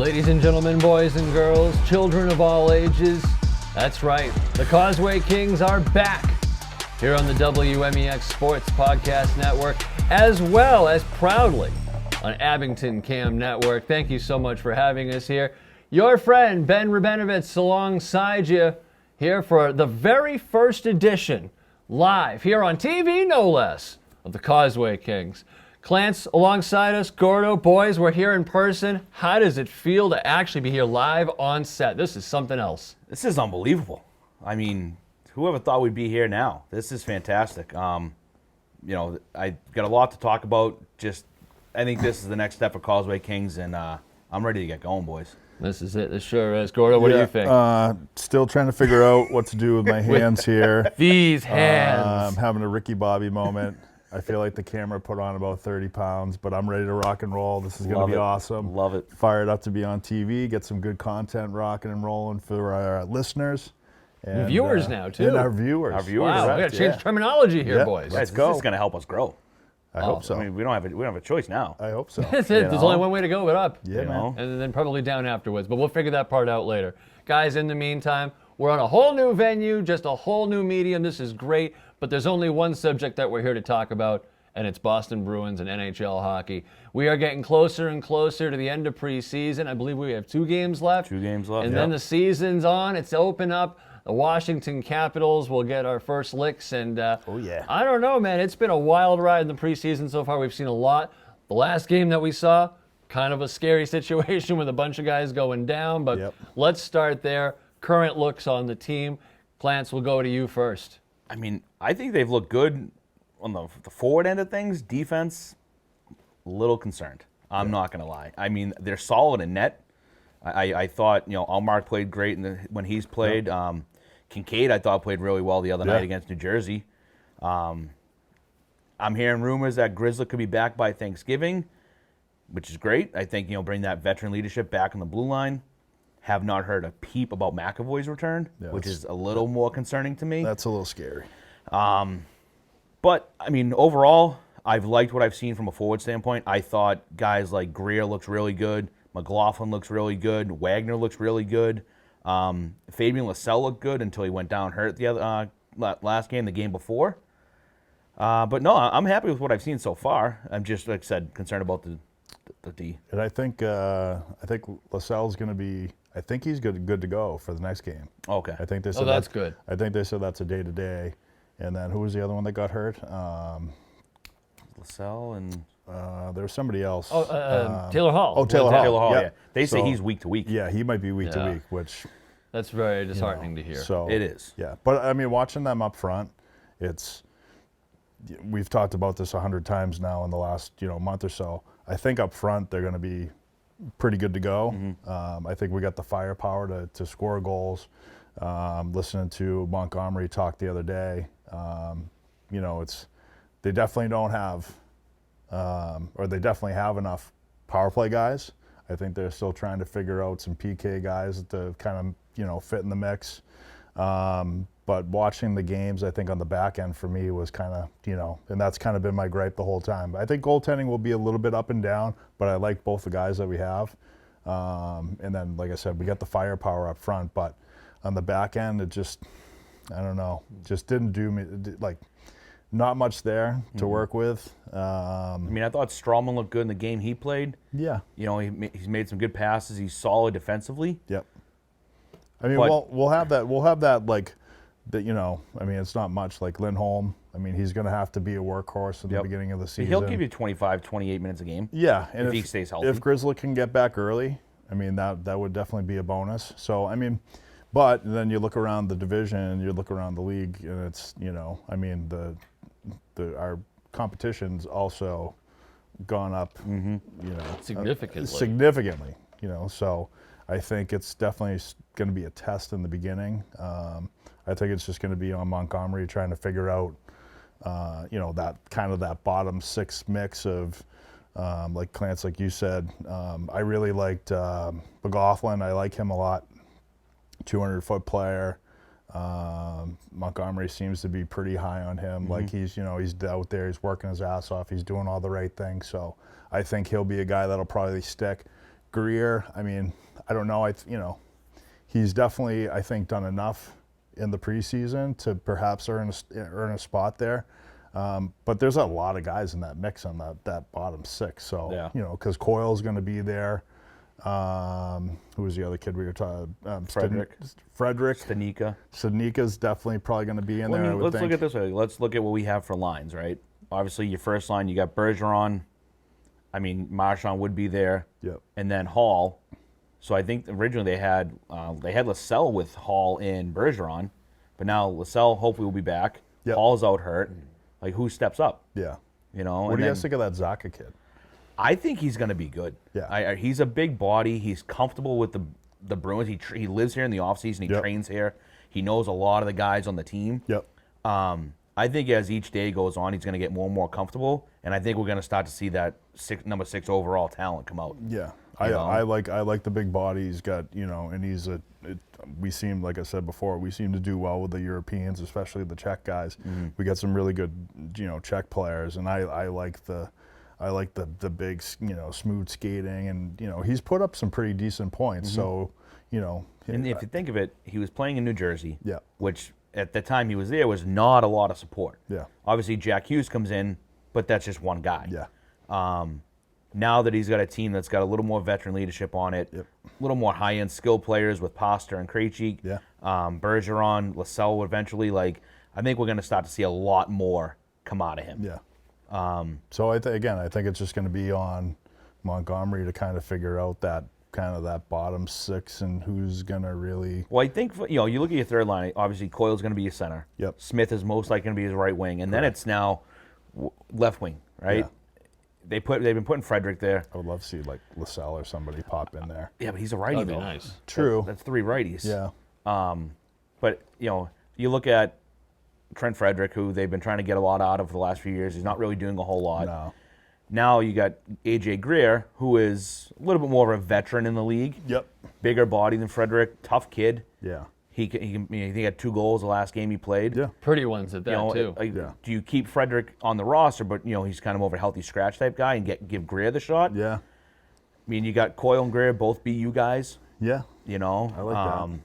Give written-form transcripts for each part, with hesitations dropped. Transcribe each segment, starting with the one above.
Ladies and gentlemen, boys and girls, children of all ages, that's right, the Causeway Kings are back here on the WMEX Sports Podcast Network, as well as proudly on Abington Cam Network. Thank you so much for having us here. Your friend, Ben Rabenovitz, alongside you here for the very first edition, live here on TV, no less, of the Causeway Kings. Clance alongside us, Gordo, boys, we're here in person. How does it feel to actually be here live on set? This is something else. This is unbelievable. I mean, whoever thought we'd be here now? This is fantastic. I got a lot to talk about. I think this is the next step for Causeway Kings, and I'm ready to get going, boys. This is it. This sure is. Gordo, what do you think? Still trying to figure out what to do with my hands here. These hands. I'm having a Ricky Bobby moment. I feel like the camera put on about 30 pounds, but I'm ready to rock and roll. This is going to be awesome. Love it. Fired up to be on TV, get some good content rocking and rolling for our listeners. And viewers now, too. And our viewers. Wow, we got to change terminology here, boys. Let's go. This is going to help us grow. I hope so. I mean, we don't have a choice now. I hope so. That's it. There's only one way to go, but up. Yeah, man. And then probably down afterwards. But we'll figure that part out later. Guys, in the meantime, we're on a whole new venue, just a whole new medium. This is great. But there's only one subject that we're here to talk about, and it's Boston Bruins and NHL hockey. We are getting closer and closer to the end of preseason. I believe we have 2 games left. 2 games left. And then the season's on. It's open up. The Washington Capitals will get our first licks. And I don't know, man. It's been a wild ride in the preseason so far. We've seen a lot. The last game that we saw, kind of a scary situation with a bunch of guys going down. But let's start there. Current looks on the team. Clance, we'll go to you first. I mean, I think they've looked good on the forward end of things. Defense, a little concerned. I'm not going to lie. I mean, they're solid in net. I thought, Allmark played great when he's played. Kincaid, I thought, played really well the other night against New Jersey. I'm hearing rumors that Grizzly could be back by Thanksgiving, which is great. I think, bring that veteran leadership back on the blue line. Have not heard a peep about McAvoy's return, which is a little more concerning to me. That's a little scary. But, I mean, overall, I've liked what I've seen from a forward standpoint. I thought guys like Greer looks really good. McLaughlin looks really good. Wagner looks really good. Fabian Lysell looked good until he went down hurt the other last game, the game before. But no, I'm happy with what I've seen so far. I'm just, like I said, concerned about the D. And I think Lysell's going to be. I think he's good to go for the next game. Okay. I think they said that's good. I think they said that's a day-to-day. And then who was the other one that got hurt? Lysell and there was somebody else. Taylor Hall. Oh, Taylor Hall. Yeah. They say he's week to week. Yeah, he might be week to week, which that's very disheartening to hear. So it is. Yeah, but I mean, watching them up front, we've talked about this 100 times now in the last month or so. I think up front they're going to be pretty good to go. Mm-hmm. I think we got the firepower to score goals. Listening to Montgomery talk the other day, they definitely don't have, or they definitely have enough power play guys. I think they're still trying to figure out some PK guys to kind of, fit in the mix. But watching the games, I think on the back end for me was kind of, and that's kind of been my gripe the whole time. I think goaltending will be a little bit up and down, but I like both the guys that we have. And then, like I said, we got the firepower up front, but on the back end, it just, I don't know, just didn't do me, not much there to work with. I mean, I thought Strawman looked good in the game he played. Yeah. He's made some good passes. He's solid defensively. Yep. I mean, we'll have that, I mean, it's not much like Lindholm. I mean, he's going to have to be a workhorse in the beginning of the season. He'll give you 25, 28 minutes a game. Yeah. And if he stays healthy. If Grizzly can get back early, I mean, that would definitely be a bonus. So, I mean, but then you look around the division, you look around the league, and it's, I mean, our competition's also gone up, significantly. So I think it's definitely going to be a test in the beginning. I think it's just going to be on Montgomery trying to figure out, that kind of that bottom 6 mix of, like Clance, like you said. I really liked McLaughlin. I like him a lot. 200-foot player. Montgomery seems to be pretty high on him. Like he's out there, he's working his ass off, he's doing all the right things. So I think he'll be a guy that'll probably stick. Greer, I mean, I don't know. He's definitely, I think, done enough in the preseason to perhaps earn a spot there. But there's a lot of guys in that mix on that bottom six. So, because Coyle's going to be there. Who was the other kid we were talking? Frederick. Stanicka's definitely probably going to be in there. I would let's look at this way. Let's look at what we have for lines, right? Obviously, your first line, you got Bergeron. I mean, Marchand would be there. Yep. And then Hall. So I think originally they had LaSalle with Hall and Bergeron, but now LaSalle hopefully will be back. Yep. Hall's out hurt. Like, who steps up? Yeah. What do you guys think of that Zacha kid? I think he's going to be good. Yeah. He's a big body. He's comfortable with the Bruins. He lives here in the offseason. He trains here. He knows a lot of the guys on the team. Yep. I think as each day goes on, he's going to get more and more comfortable, and I think we're going to start to see that number 6 overall talent come out. Yeah. I like the big body he's got, and we seem, like I said before, we seem to do well with the Europeans, especially the Czech guys. Mm-hmm. We got some really good, Czech players, and I like the big, smooth skating, and he's put up some pretty decent points. Mm-hmm. So, and if you think of it, he was playing in New Jersey, yeah, which at the time he was there was not a lot of support. Yeah, obviously Jack Hughes comes in, but that's just one guy. Yeah. Now that he's got a team that's got a little more veteran leadership on it, a little more high-end skill players with Pasta and Krejci, Bergeron, LaSalle eventually, I think we're going to start to see a lot more come out of him. Yeah. So I think it's just going to be on Montgomery to kind of figure out that bottom 6 and who's going to really. Well, I think you look at your third line. Obviously, Coyle's going to be your center. Yep. Smith is most likely going to be his right wing, and then it's now left wing, right? Yeah. They've been putting Frederick there. I would love to see LaSalle or somebody pop in there. Yeah, but he's a righty. That'd be though. Nice. True. That's 3 righties. Yeah. But you look at Trent Frederick, who they've been trying to get a lot out of for the last few years. He's not really doing a whole lot. No. Now you got AJ Greer, who is a little bit more of a veteran in the league. Yep. Bigger body than Frederick. Tough kid. Yeah. He had 2 goals the last game he played. Yeah. Pretty ones at that, too. Do you keep Frederick on the roster, but he's kind of more of a healthy scratch type guy, and give Greer the shot? Yeah. I mean, you got Coyle and Greer, both BU guys. Yeah. I like that.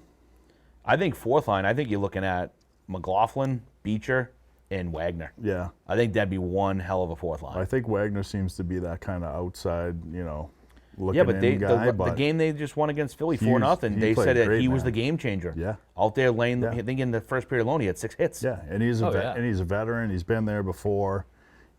I think fourth line, I think you're looking at McLaughlin, Beecher, and Wagner. Yeah. I think that'd be one hell of a fourth line. I think Wagner seems to be that kind of outside, looking but in guy. The game they just won against Philly 4-0, they played said that great, he was man. the game changer. Yeah. Out there laying, I think in the first period alone, he had 6 hits. Yeah, and he's a veteran. He's been there before,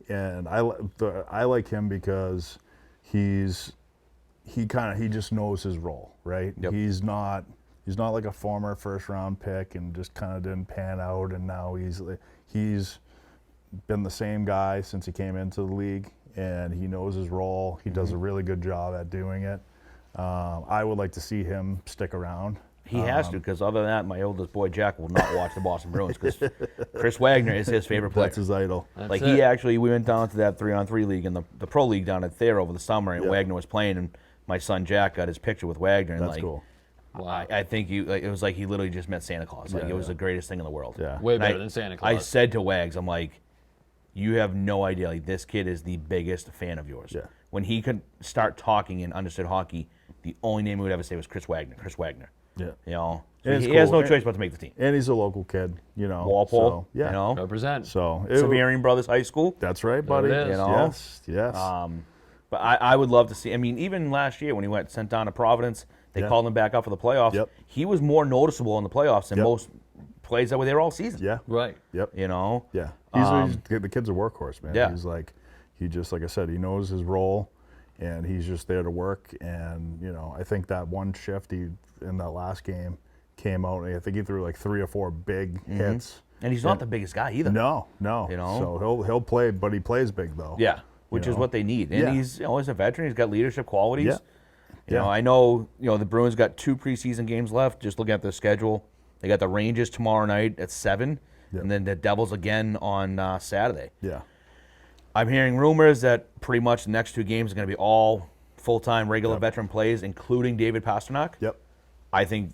and I like him because he just knows his role, right? Yep. He's not like a former first round pick and just kind of didn't pan out, and now he's been the same guy since he came into the league, and he knows his role. He does a really good job at doing it. I would like to see him stick around. He has to, because other than that, my oldest boy Jack will not watch the Boston Bruins because Chris Wagner is his favorite player. That's his idol. We went down to that 3-on-3 league in the pro league down at Thayer over the summer, and Wagner was playing, and my son Jack got his picture with Wagner. And That's cool. Wow. I think it was like he literally just met Santa Claus. It was the greatest thing in the world. Yeah. Way better than Santa Claus. I said to Wags, I'm like, you have no idea. This kid is the biggest fan of yours. Yeah. When he could start talking and understood hockey, the only name he would ever say was Chris Wagner. Chris Wagner. Yeah. He has no choice but to make the team. And he's a local kid, Walpole. So, Represent. So Severian Brothers High School. That's right, buddy. There it is. Yes. But I would love to see. I mean, even last year when he went sent down to Providence, they called him back up for the playoffs. Yep. He was more noticeable in the playoffs than most plays that were there all season. Yeah. Right. Yep. Yeah. He's the kid's a workhorse, man. Yeah. He's like I said, he knows his role, and he's just there to work. And I think that one shift in that last game came out, and I think he threw like 3 or 4 big hits. And he's not the biggest guy either. No. So he'll play, but he plays big though. Yeah. Which is what they need. And he's he's a veteran. He's got leadership qualities. Yeah. I know the Bruins got 2 preseason games left. Just looking at their schedule, they got the Rangers tomorrow night at 7, and then the Devils again on Saturday. Yeah. I'm hearing rumors that pretty much the next 2 games are going to be all full-time regular veteran plays, including David Pastrnak. Yep. I think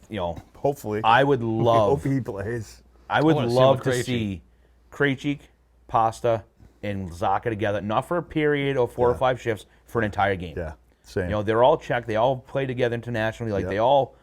Hopefully. I would love. Hope he plays. I would wanna see love him to with see Krejci, Pasta, and Zacha together, not for a period of 4 or 5 shifts, for an entire game. Yeah. Same. You know, they're all checked. They all play together internationally. Like, Yep. they all,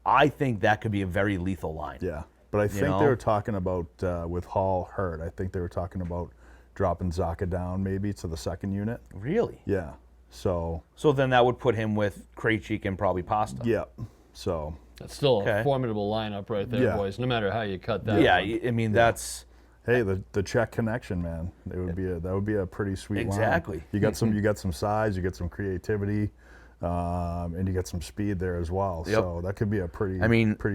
I think that could be a very lethal line. Yeah, but I think know? they were talking about, with Hall hurt, I think they were talking about dropping Zaka down maybe to the second unit. Really? Yeah, so, So then that would put him with Krejci and probably Pasta. yeah, so, That's still Okay. a formidable lineup right there, Yeah. boys. No matter how you cut that. Yeah, one. I mean, that's... hey, the Czech connection, man, that would be a pretty sweet line. Exactly. You got some size, you get some creativity, and you get some speed there as well. Yep. So that could be a pretty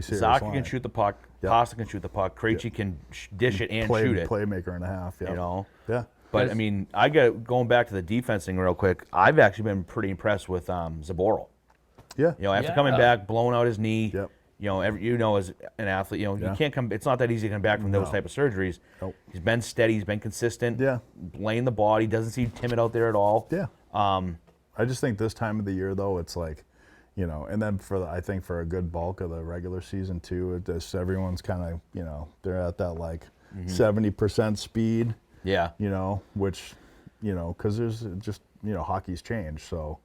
serious Zaka line. can shoot the puck. Yep. Pasta can shoot the puck. Krejci can dish it and shoot it. Playmaker and a half. Yeah, You know? yeah. But, I mean, going back to the defense thing real quick, I've actually been pretty impressed with Zaboral. Yeah. You know, after Yeah. coming back, blowing out his knee, Yep. you know, as an athlete, you know, Yeah. you can't come. It's not that easy to come back from those No. type of surgeries. Nope. He's been steady. He's been consistent. Yeah. Laying the body. Doesn't seem timid out there at all. Yeah. I just think this time of the year, though, it's like, you know, and then I think for a good bulk of the regular season too, it just everyone's kind of, you know, they're at that like 70% speed, Yeah. you know, which, you know, because there's just, you know, hockey's changed, so,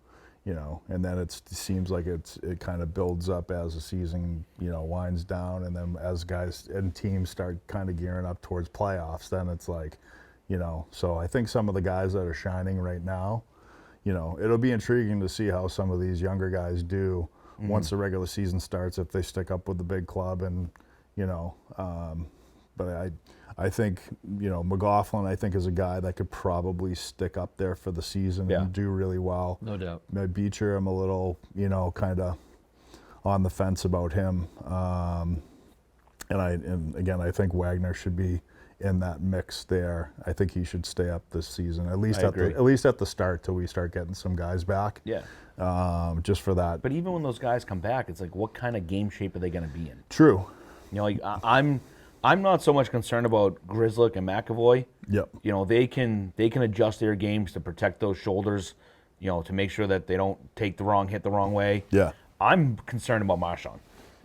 you know, and then it seems like it kind of builds up as the season, you know, winds down, and then as guys and teams start kind of gearing up towards playoffs, then it's like, you know, so I think some of the guys that are shining right now, you know, it'll be intriguing to see how some of these younger guys do once the regular season starts, if they stick up with the big club, and, you know, but I think, you know, McLaughlin, I think, is a guy that could probably stick up there for the season Yeah. and do really well. No doubt. Beecher, I'm a little, you know, kind of on the fence about him. And again, I think Wagner should be in that mix there. I think he should stay up this season, at least at the start, till we start getting some guys back. Yeah. Just for that. But even when those guys come back, it's like, what kind of game shape are they going to be in? True. You know, like I'm not so much concerned about Grzelcyk and McAvoy. Yep. You know, they can adjust their games to protect those shoulders, you know, to make sure that they don't take the wrong hit the wrong way. Yeah. I'm concerned about Marchand.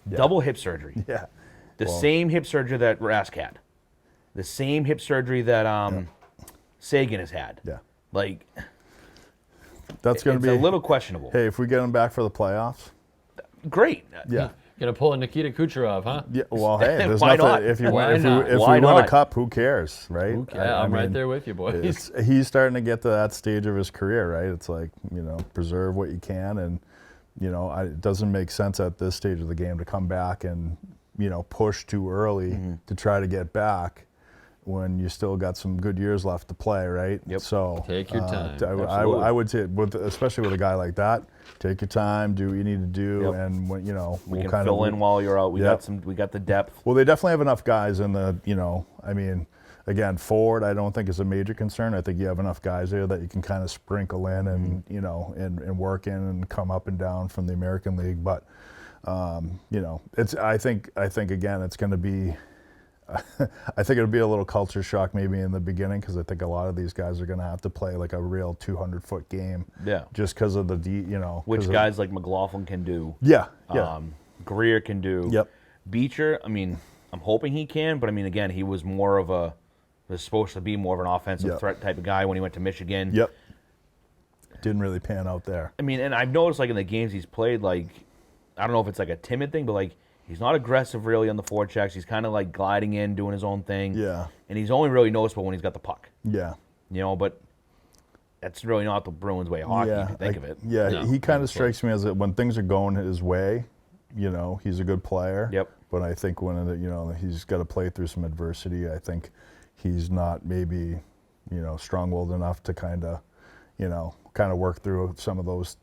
Double hip surgery. Yeah. The same hip surgery that Rask had. The same hip surgery that Sagan has had. Yeah. Like, That's going to be a little questionable. Hey, if we get him back for the playoffs, Great. yeah. Gonna pull a Nikita Kucherov, huh? Yeah, well, hey, there's Why nothing. not? If you Why win, not? if Why we win a not? cup, who cares, right? Yeah, I'm right mean, there with you, boys. He's starting to get to that stage of his career, right? It's like, you know, preserve what you can, and, you know, it doesn't make sense at this stage of the game to come back and, you know, push too early to try to get back when you still got some good years left to play, right? Yep. So Take your time. I would say, especially with a guy like that, take your time, do what you need to do, Yep. and when, you know, We we'll can kind fill of in while you're out. We Yep. got the depth. Well, they definitely have enough guys in the, you know, I mean, again, forward, I don't think is a major concern. I think you have enough guys there that you can kind of sprinkle in and, you know, and work in and come up and down from the American League. But, you know, I think again, it's going to be, I think it'll be a little culture shock maybe in the beginning, because I think a lot of these guys are going to have to play like a real 200-foot game. Yeah. Just because of the, you know. Which guys like McLaughlin can do. Yeah, yeah. Greer can do. Yep. Beecher, I mean, I'm hoping he can, but I mean, again, he was supposed to be more of an offensive Yep. threat type of guy when he went to Michigan. Yep. Didn't really pan out there. I mean, and I've noticed, like, in the games he's played, like, I don't know if it's like a timid thing, but like, he's not aggressive really on the forechecks. He's kind of like gliding in, doing his own thing. Yeah. And he's only really noticeable when he's got the puck. Yeah. You know, but that's really not the Bruins' way of hockey, if you think of it. Yeah, No, he kind not of strikes me as that when things are going his way, you know, he's a good player. Yep. But I think when, you know, he's got to play through some adversity, I think he's not maybe, you know, strong-willed enough to kind of, you know, work through some of those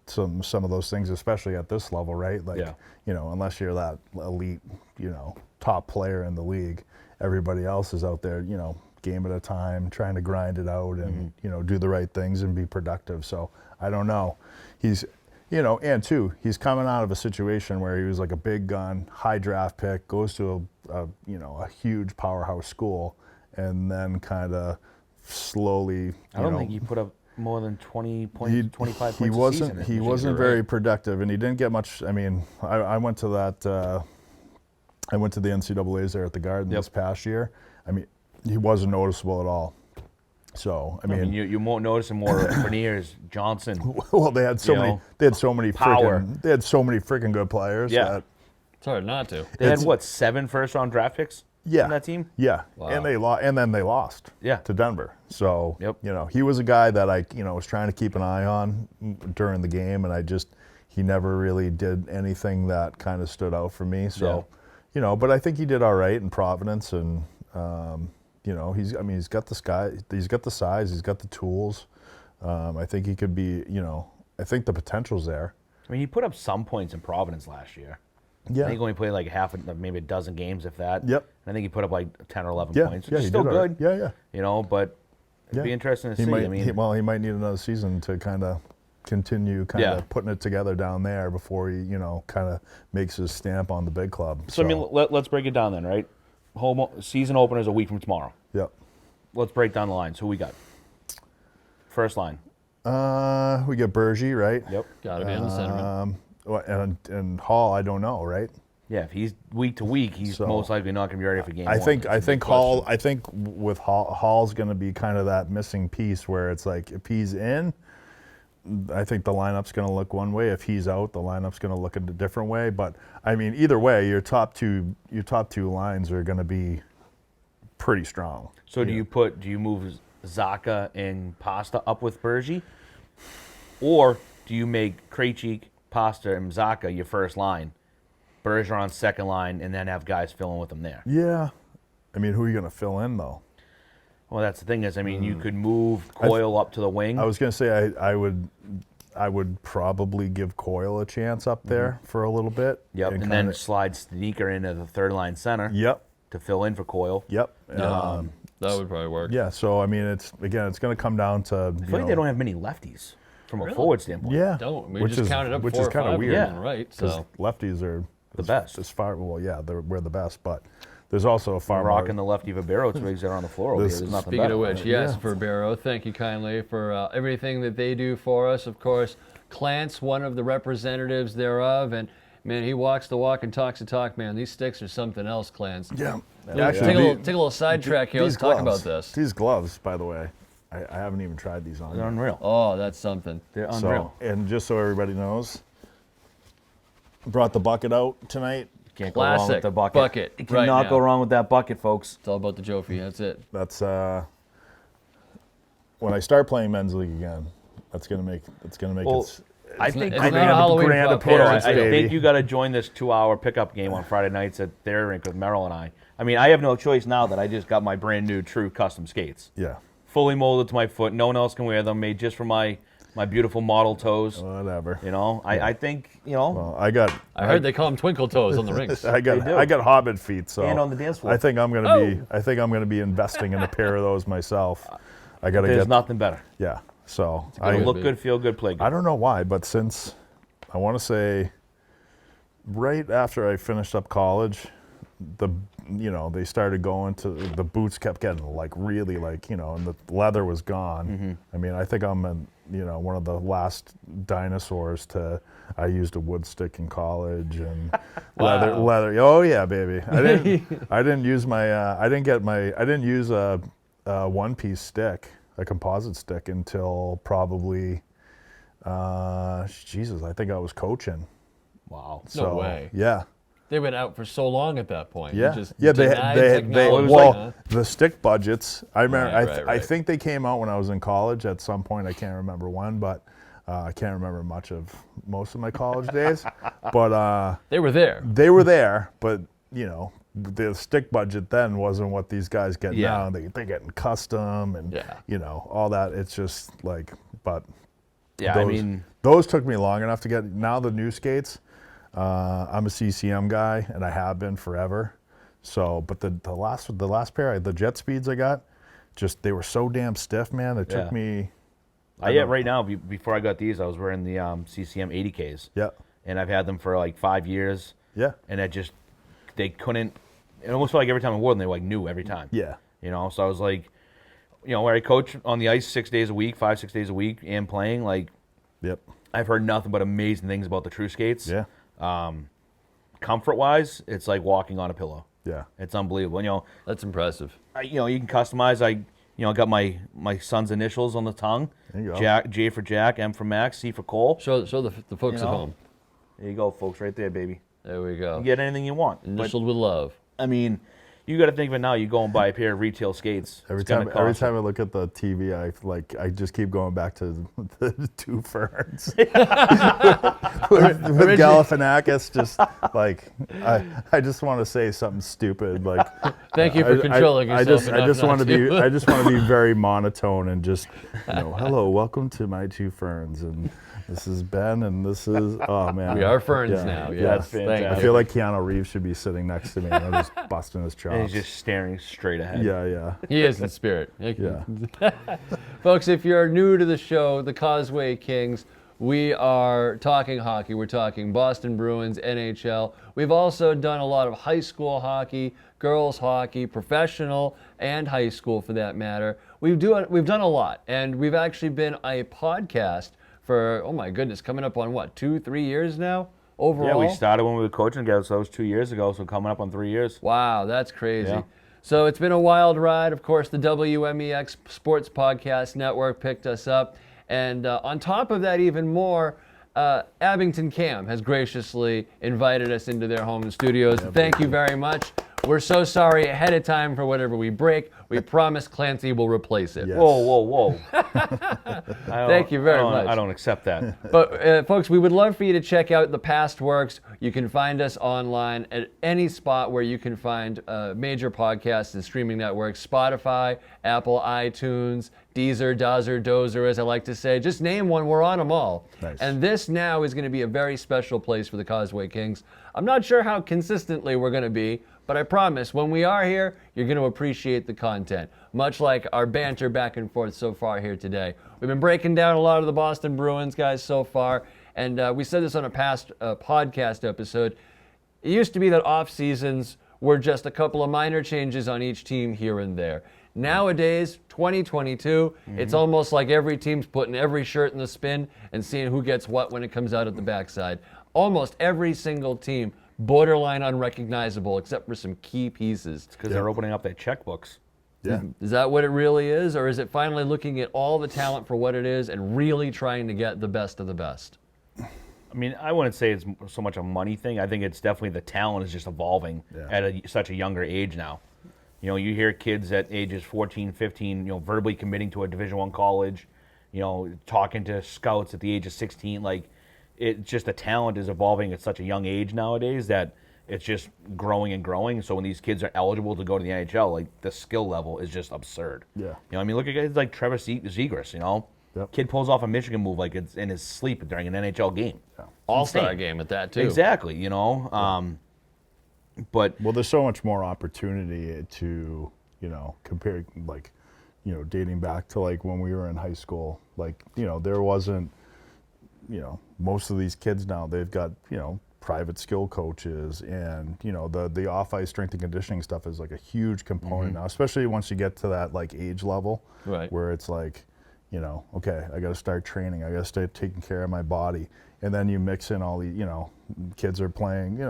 things, especially at this level, right? Like, Yeah. you know, unless you're that elite, you know, top player in the league, everybody else is out there, you know, game at a time, trying to grind it out and, you know, do the right things and be productive. So I don't know. He's, you know, and too, he's coming out of a situation where he was like a big gun, high draft pick, goes to a you know, a huge powerhouse school, and then kind of slowly, I don't think he put up more than 20 points, 25 points he a wasn't season. he wasn't very productive, and he didn't get much. I mean, I went to that I went to the NCAAs there at the Garden Yep. this past year. I mean, he wasn't noticeable at all. So I mean, you won't notice him more Berniers, Johnson. well, they had so many. They had so many power. They had so many freaking good players. Yeah. That, It's hard not to. They had what, 7 first-round draft picks? yeah. On that team? Yeah. Wow. And they lost, and then they lost. Yeah. To Denver. So Yep. he was a guy that I was trying to keep an eye on during the game, and he never really did anything that kind of stood out for me. So, but I think he did all right in Providence, and he's got the size, he's got the tools. I think he could be, I think the potential's there. I mean, he put up some points in Providence last year. Yeah. I think he only played like maybe a dozen games, if that. Yep. And I think he put up like 10 or 11 Yeah. points, Yeah. which is He still did all right. good. Yeah. But it'd be interesting to see. He might need another season to kind of continue putting it together down there before he, kind of makes his stamp on the big club. So, I mean, let's break it down then, right? Season opener is a week from tomorrow. Yep. Let's break down the lines. Who we got? First line. We get Bergie, right? Yep. Got to be in the centerman. And Hall, I don't know, right? Yeah, if he's week to week, he's most likely not going to be ready for game one. I think Hall. I think with Hall's going to be kind of that missing piece where it's like if he's in, I think the lineup's going to look one way. If he's out, the lineup's going to look a different way. But I mean, either way, your top two lines are going to be pretty strong. So do you move Zaka and Pasta up with Bergie, or do you make Krejci, Pasta, and Zaka your first line, Bergeron second line, and then have guys filling with them there? Yeah, I mean, who are you going to fill in though? Well, that's the thing is, I mean, you could move Coyle up to the wing. I was going to say I would probably give Coyle a chance up there for a little bit. Yep, and then slide Sneaker into the third line center. Yep. To fill in for Coyle. Yep. That would probably work. Yeah. So I mean, it's going to come down to. I feel like they don't have many lefties from a forward standpoint. Yeah. Don't. We just counted up which 4 is or kind 5 of weird. Yeah. Right. So lefties are the best. As far we're the best, but there's also a far rocking the lefty Vibero twigs that are on the floor over here. There's nothing speaking better. of which, yes, for Barrow, thank you kindly for everything that they do for us. Of course, Clance, one of the representatives thereof, and man, he walks the walk and talks the talk. Man, these sticks are something else, Clance. Yeah. Actually, take a little sidetrack here. Let's talk about this. These gloves, by the way, I haven't even tried these on. They're unreal. Oh, that's something. They're unreal. And just so everybody knows, brought the bucket out tonight. Can't go wrong with Classic the bucket. bucket. You Right cannot now. go wrong with that bucket, folks. It's all about the Jofi. That's it. That's when I start playing men's league again. That's gonna make Well, it. I think it's I not mean, a Halloween grand pup. appearance, I baby. think you got to join this 2-hour pickup game on Friday nights at their rink with Merrill and I. I mean, I have no choice now that I just got my brand new true custom skates. Yeah. Fully molded to my foot. No one else can wear them. Made just for my beautiful model toes. Whatever. I think, Well, I heard they call them twinkle toes on the rinks. I do. got hobbit feet, so And on the dance floor. I think I'm gonna be investing in a pair of those myself. I gotta there's get nothing better. yeah. So Look good, feel good, play good. I don't know why, but since I want to say right after I finished up college, they started going to the boots kept getting really and the leather was gone. Mm-hmm. I mean, I think I'm one of the last dinosaurs to. I used a wood stick in college and leather. Oh yeah, baby. I didn't use a one-piece stick, a composite stick, until probably Jesus, I think I was coaching. Wow. So, way. Yeah. They went out for so long at that point. Yeah. You just Yeah, denied they technology, well, huh? the stick budgets. I remember. Right, I think they came out when I was in college at some point. I can't remember when, but I can't remember much of most of my college days. But They were there. they were there. But the stick budget then wasn't what these guys get Yeah. now. They're getting custom and all that. It's just but Yeah, I mean, those took me long enough to get. Now the new skates. I'm a CCM guy, and I have been forever. So, but the last pair, the Jet Speeds I got, they were so damn stiff, man. It took me. right now, before I got these, I was wearing the CCM 80Ks. Yeah. And I've had them for like 5 years. Yeah. And they couldn't, it almost felt like every time I wore them, they were like new every time. Yeah. So I was like, where I coach on the ice 6 days a week, 5-6 days a week, and playing, Yep. I've heard nothing but amazing things about the True Skates. Yeah. Comfort-wise, it's like walking on a pillow. Yeah. It's unbelievable. That's impressive. You can customize. I got my son's initials on the tongue. There you go. Jack, J for Jack, M for Max, C for Cole. Show the folks at home. There you go, folks, right there, baby. There we go. You get anything you want. Initialed with love. I mean, you got to think of it now. You go and buy a pair of retail skates. Every time I look at the TV, I just keep going back to the two ferns. with Galifianakis, just like I just want to say something stupid. Like, thank you for controlling yourself. I just want to be very monotone and just hello, welcome to my two ferns, and this is Ben, and this is oh man, we are ferns now. Yes, that's fantastic. I feel like Keanu Reeves should be sitting next to me, and I'm just busting his chops. And he's just staring straight ahead. Yeah. He is in spirit. Yeah. Folks, if you're new to the show, the Causeway Kings, we are talking hockey. We're talking Boston Bruins, NHL. We've also done a lot of high school hockey, girls hockey, professional and high school for that matter. We've done a lot, and we've actually been a podcast for, oh my goodness, coming up on what, 2-3 years now overall? Yeah, we started when we were coaching together, so that was 2 years ago, so coming up on 3 years. Wow, that's crazy. Yeah. So it's been a wild ride. Of course, the WMEX Sports Podcast Network picked us up. And on top of that, even more, Abington Cam has graciously invited us into their home studios. Thank you very much. We're so sorry ahead of time for whatever we break. We promise Clancy will replace it. Yes. Whoa. Thank you very much. I don't accept that. But folks, we would love for you to check out the past works. You can find us online at any spot where you can find major podcasts and streaming networks: Spotify, Apple, iTunes, Deezer, Dozer, as I like to say. Just name one, we're on them all. Nice. And this now is going to be a very special place for the Causeway Kings. I'm not sure how consistently we're going to be, but I promise when we are here, you're going to appreciate the content, much like our banter back and forth so far here today. We've been breaking down a lot of the Boston Bruins guys so far, and we said this on a past podcast episode. It used to be that off seasons were just a couple of minor changes on each team here and there. Nowadays, 2022, it's almost like every team's putting every shirt in the spin and seeing who gets what when it comes out at the backside. Almost every single team, borderline unrecognizable, except for some key pieces. Because they're opening up their checkbooks. Yeah. Is that what it really is? Or is it finally looking at all the talent for what it is and really trying to get the best of the best? I mean, I wouldn't say it's so much a money thing. I think it's definitely the talent is just evolving at such a younger age now. You hear kids at ages 14, 15, verbally committing to a Division I college, talking to scouts at the age of 16. Like, it's just the talent is evolving at such a young age nowadays that it's just growing and growing. So when these kids are eligible to go to the NHL, like, the skill level is just absurd. Yeah. Look at guys like Trevor Zegras, Yep. Kid pulls off a Michigan move like it's in his sleep during an NHL game. Yeah. All-star game at that, too. Exactly, But Well, there's so much more opportunity to, compare, like, dating back to like when we were in high school. Like, there wasn't, most of these kids now, they've got, private skill coaches, and, the off-ice strength and conditioning stuff is like a huge component now, especially once you get to that like age level, Right. where it's like, okay, I got to start training, I got to start taking care of my body, and then you mix in all the, kids are playing,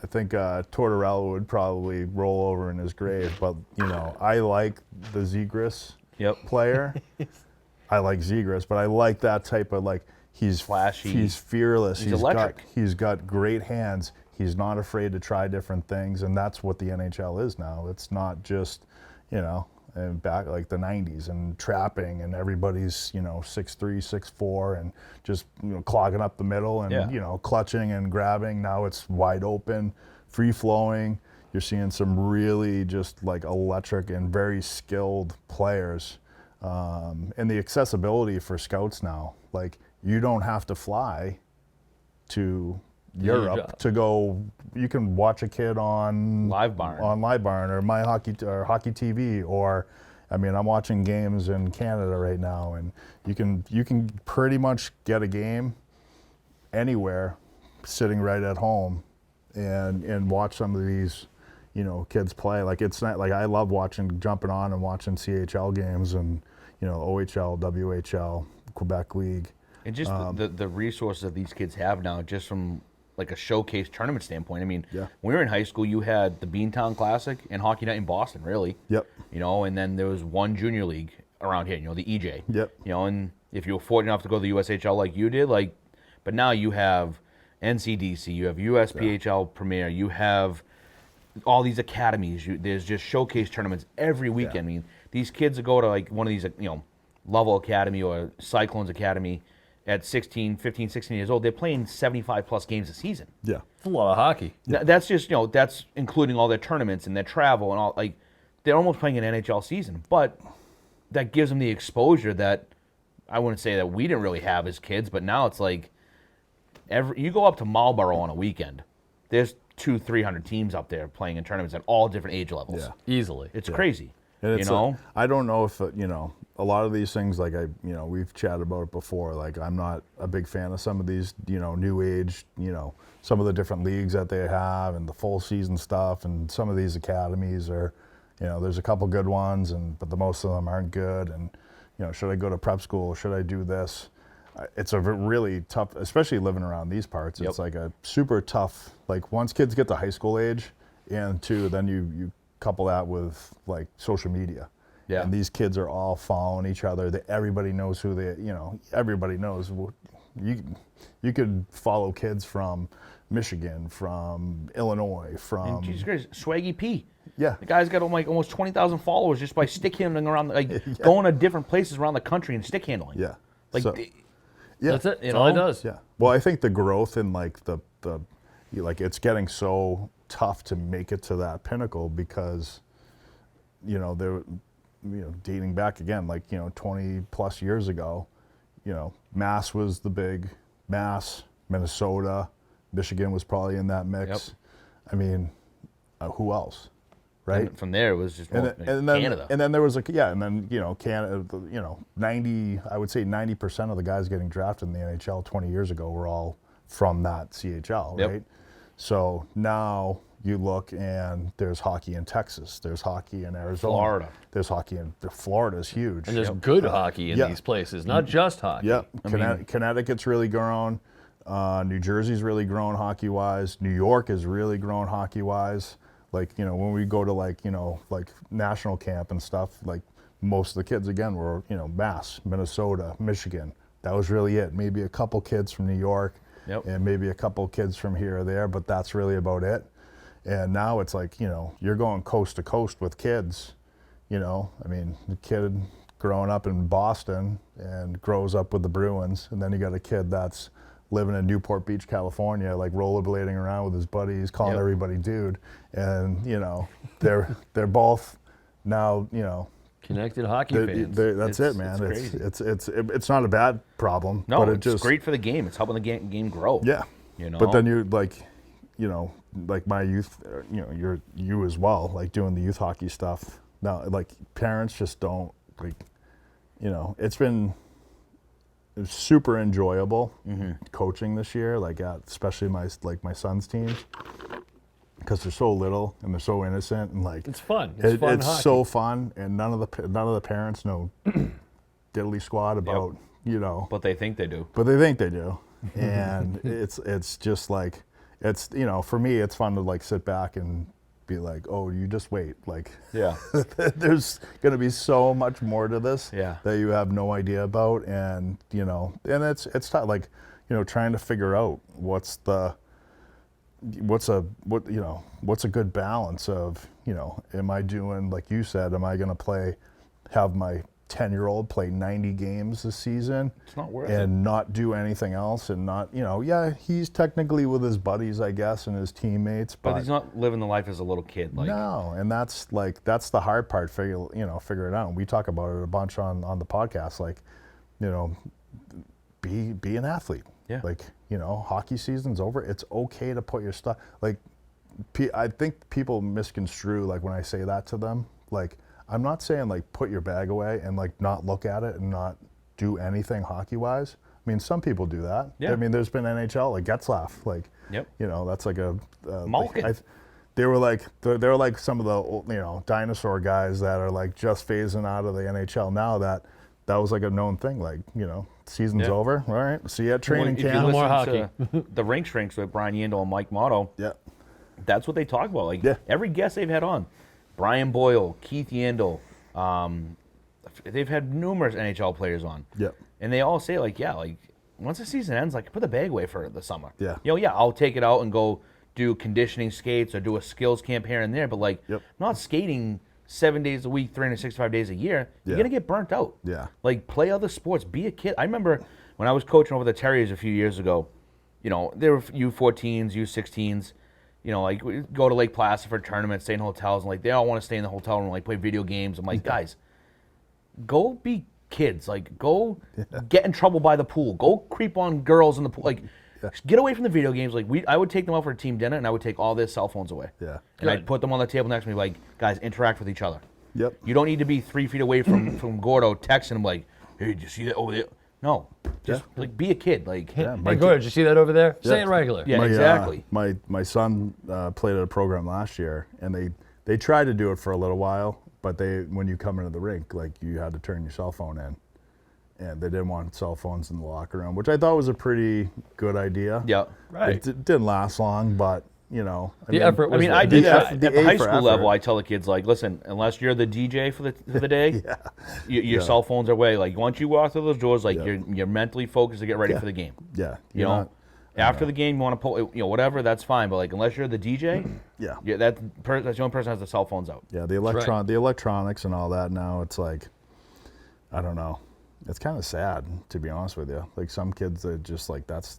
I think Tortorella would probably roll over in his grave, but I like the Zegras player. I like Zegras, but I like that type of, like, he's flashy, he's fearless, he's electric. He's got great hands. He's not afraid to try different things, and that's what the NHL is now. It's not just and back like the 90s and trapping and everybody's 6'3", 6'4", and just clogging up the middle and clutching and grabbing. Now it's wide open, free flowing. You're seeing some really just like electric and very skilled players, and the accessibility for scouts now. Like, you don't have to fly to Europe to go. You can watch a kid on Live Barn or My Hockey or Hockey TV, or I'm watching games in Canada right now, and you can pretty much get a game anywhere, sitting right at home, and watch some of these kids play. Like, it's not like I love jumping on and watching CHL games and OHL, WHL, Quebec League. And just the resources that these kids have now, just from like a showcase tournament standpoint. I mean, Yeah. when we were in high school, you had the Beantown Classic and Hockey Night in Boston, really. Yep. You know, and then there was one junior league around here, you know, the EJ. Yep. You know, and if you were fortunate enough to go to the USHL like you did, like, but now you have NCDC, you have USPHL Premier, you have all these academies. There's just showcase tournaments every weekend. I mean, these kids that go to like one of these, you know, Lovell Academy or Cyclones Academy at 15, 16 years old, they're playing 75 plus games a season. Yeah. It's a lot of hockey. That's just, you know, that's including all their tournaments and their travel and all. Like, they're almost playing an NHL season, but that gives them the exposure that I wouldn't say that we didn't really have as kids, but now it's like you go up to Marlboro on a weekend, there's 200-300 teams up there playing in tournaments at all different age levels. Yeah. Easily. It's crazy. And it's you know, I don't know if you know, a lot of these things, like we've chatted about it before. Like, I'm not a big fan of some of these, you know, new age, you know, some of the different leagues that they have and the full season stuff, and some of these academies are, you know, there's a couple good ones, but the most of them aren't good. And you know, should I go to prep school? Should I do this? It's a really tough, especially living around these parts. It's like a super tough. Like, once kids get to high school age, and then you couple that with like social media. Yeah. And these kids are all following each other. Everybody knows who they, you know, everybody knows. You could follow kids from Michigan, from Illinois, from. and Jesus Christ, Swaggy P. Yeah. The guy's got like almost 20,000 followers just by stick handling around, like going to different places around the country and stick handling. Yeah. Like, So- Yeah. That's it. That's all it does. Yeah. Well, I think the growth in like like, it's getting so tough to make it to that pinnacle because, you know, dating back again, like, you know, 20 plus years ago, you know, Mass was the big Mass, Minnesota, Michigan was probably in that mix. Yep. I mean, who else? Right. and from there, it was just And then, Canada. And then there was and then, you know, Canada, you know, I would say 90% of the guys getting drafted in the NHL 20 years ago were all from that CHL, Yep. right? So now you look and there's hockey in Texas, there's hockey in Arizona, Florida. there's hockey in Florida's huge. And there's good hockey in Yeah. these places, not just hockey. Yep. Connecticut's really grown. New Jersey's really grown hockey-wise. New York is really grown hockey-wise. Like, you know, when we go to like, you know, like national camp and stuff, like most of the kids again were, you know, Mass, Minnesota, Michigan. That was really it. Maybe a couple kids from New York, and maybe a couple kids from here or there, but that's really about it. And now it's like, you know, you're going coast to coast with kids. You know, I mean, the kid growing up in Boston and grows up with the Bruins, and then you got a kid that's living in Newport Beach, California, like rollerblading around with his buddies, calling everybody dude. And, you know, they're both now, you know, Connected hockey fans. that's it, man. It's not a bad problem. No, but it's just great for the game. It's helping the game grow. Yeah. You know. But then you like, you know, like my youth, you know, you as well, like doing the youth hockey stuff. Now, like, parents just don't, like, you know, it's super enjoyable coaching this year, like especially my son's teams, because they're so little and they're so innocent and like It's fun. It's fun it's hockey. so fun, and none of the parents know diddly squat about you know, But they think they do. but they think they do, and it's just like it's, you know, for me it's fun to like sit back and be like, oh, you just wait, like Yeah. there's going to be so much more to this Yeah. that you have no idea about. And, you know, and it's tough, like, you know, trying to figure out what's a good balance of, you know, am I doing, like you said, am I going to have my 10-year-old play 90 games this season? It's not worth and not do anything else, and not, you know, yeah, he's technically with his buddies, I guess, and his teammates, But he's not living the life as a little kid. Like, no, and that's the hard part. Figure it out. And we talk about it a bunch on the podcast. Like, you know, be an athlete. Yeah. Like, you know, hockey season's over. It's okay to put your stuff. Like, I think people misconstrue, like, when I say that to them. Like, I'm not saying like put your bag away and like not look at it and not do anything hockey wise. I mean, some people do that. Yeah. I mean, there's been NHL, like Getzlaff, like, Yep. you know, that's like a Malkin. they were like some of the, you know, dinosaur guys that are like just phasing out of the NHL now. That was like a known thing. Like, you know, season's Yeah. over. All right, see you at training If you camp. listen more to the Rink Shrinks with Brian Yandel and Mike Motto, Yeah, that's what they talk about. Like Yeah. every guest they've had on, Brian Boyle, Keith Yandel, they've had numerous NHL players on. yeah, And they all say like, yeah, like once the season ends, like put the bag away for the summer. Yeah. You know, yeah, I'll take it out and go do conditioning skates or do a skills camp here and there, but like Yep. not skating 7 days a week, 365 days a year. You're Yeah. gonna get burnt out. Yeah. Like play other sports, be a kid. I remember when I was coaching over the Terriers a few years ago, you know, there were U14s, U16s, you know, like we'd go to Lake Placid for tournaments, stay in hotels, and like they all want to stay in the hotel room, like play video games. I'm like, guys, go be kids. Like, go get in trouble by the pool. Go creep on girls in the pool. Like, get away from the video games. Like, I would take them out for a team dinner, and I would take all their cell phones away. Yeah. And I'd put them on the table next to me, like, guys, interact with each other. Yep. You don't need to be 3 feet away from Gordo texting him like, hey, did you see that over there? No. Just, like, be a kid. Like, Yeah, Hey, Gordon, did you see that over there? Say Yeah. it regular. Yeah, exactly. My son played at a program last year, and they tried to do it for a little while, but when you come into the rink, like you had to turn your cell phone in, and they didn't want cell phones in the locker room, which I thought was a pretty good idea. yeah. Right. It didn't last long, but you know, The effort was I mean, there. I did The that effort- at the the A high for school effort. level. I tell the kids, like, listen, unless you're the DJ for the day, your cell phones are away. Like, once you walk through those doors, like, you're mentally focused to get ready Yeah. for the game. Yeah, You know, after the game, you want to pull, you know, whatever, that's fine. But like, unless you're the DJ, yeah, that's the only person who has the cell phones out. yeah. The electronics and all that. Now it's like, I don't know. It's kind of sad, to be honest with you. Like some kids, that just like that's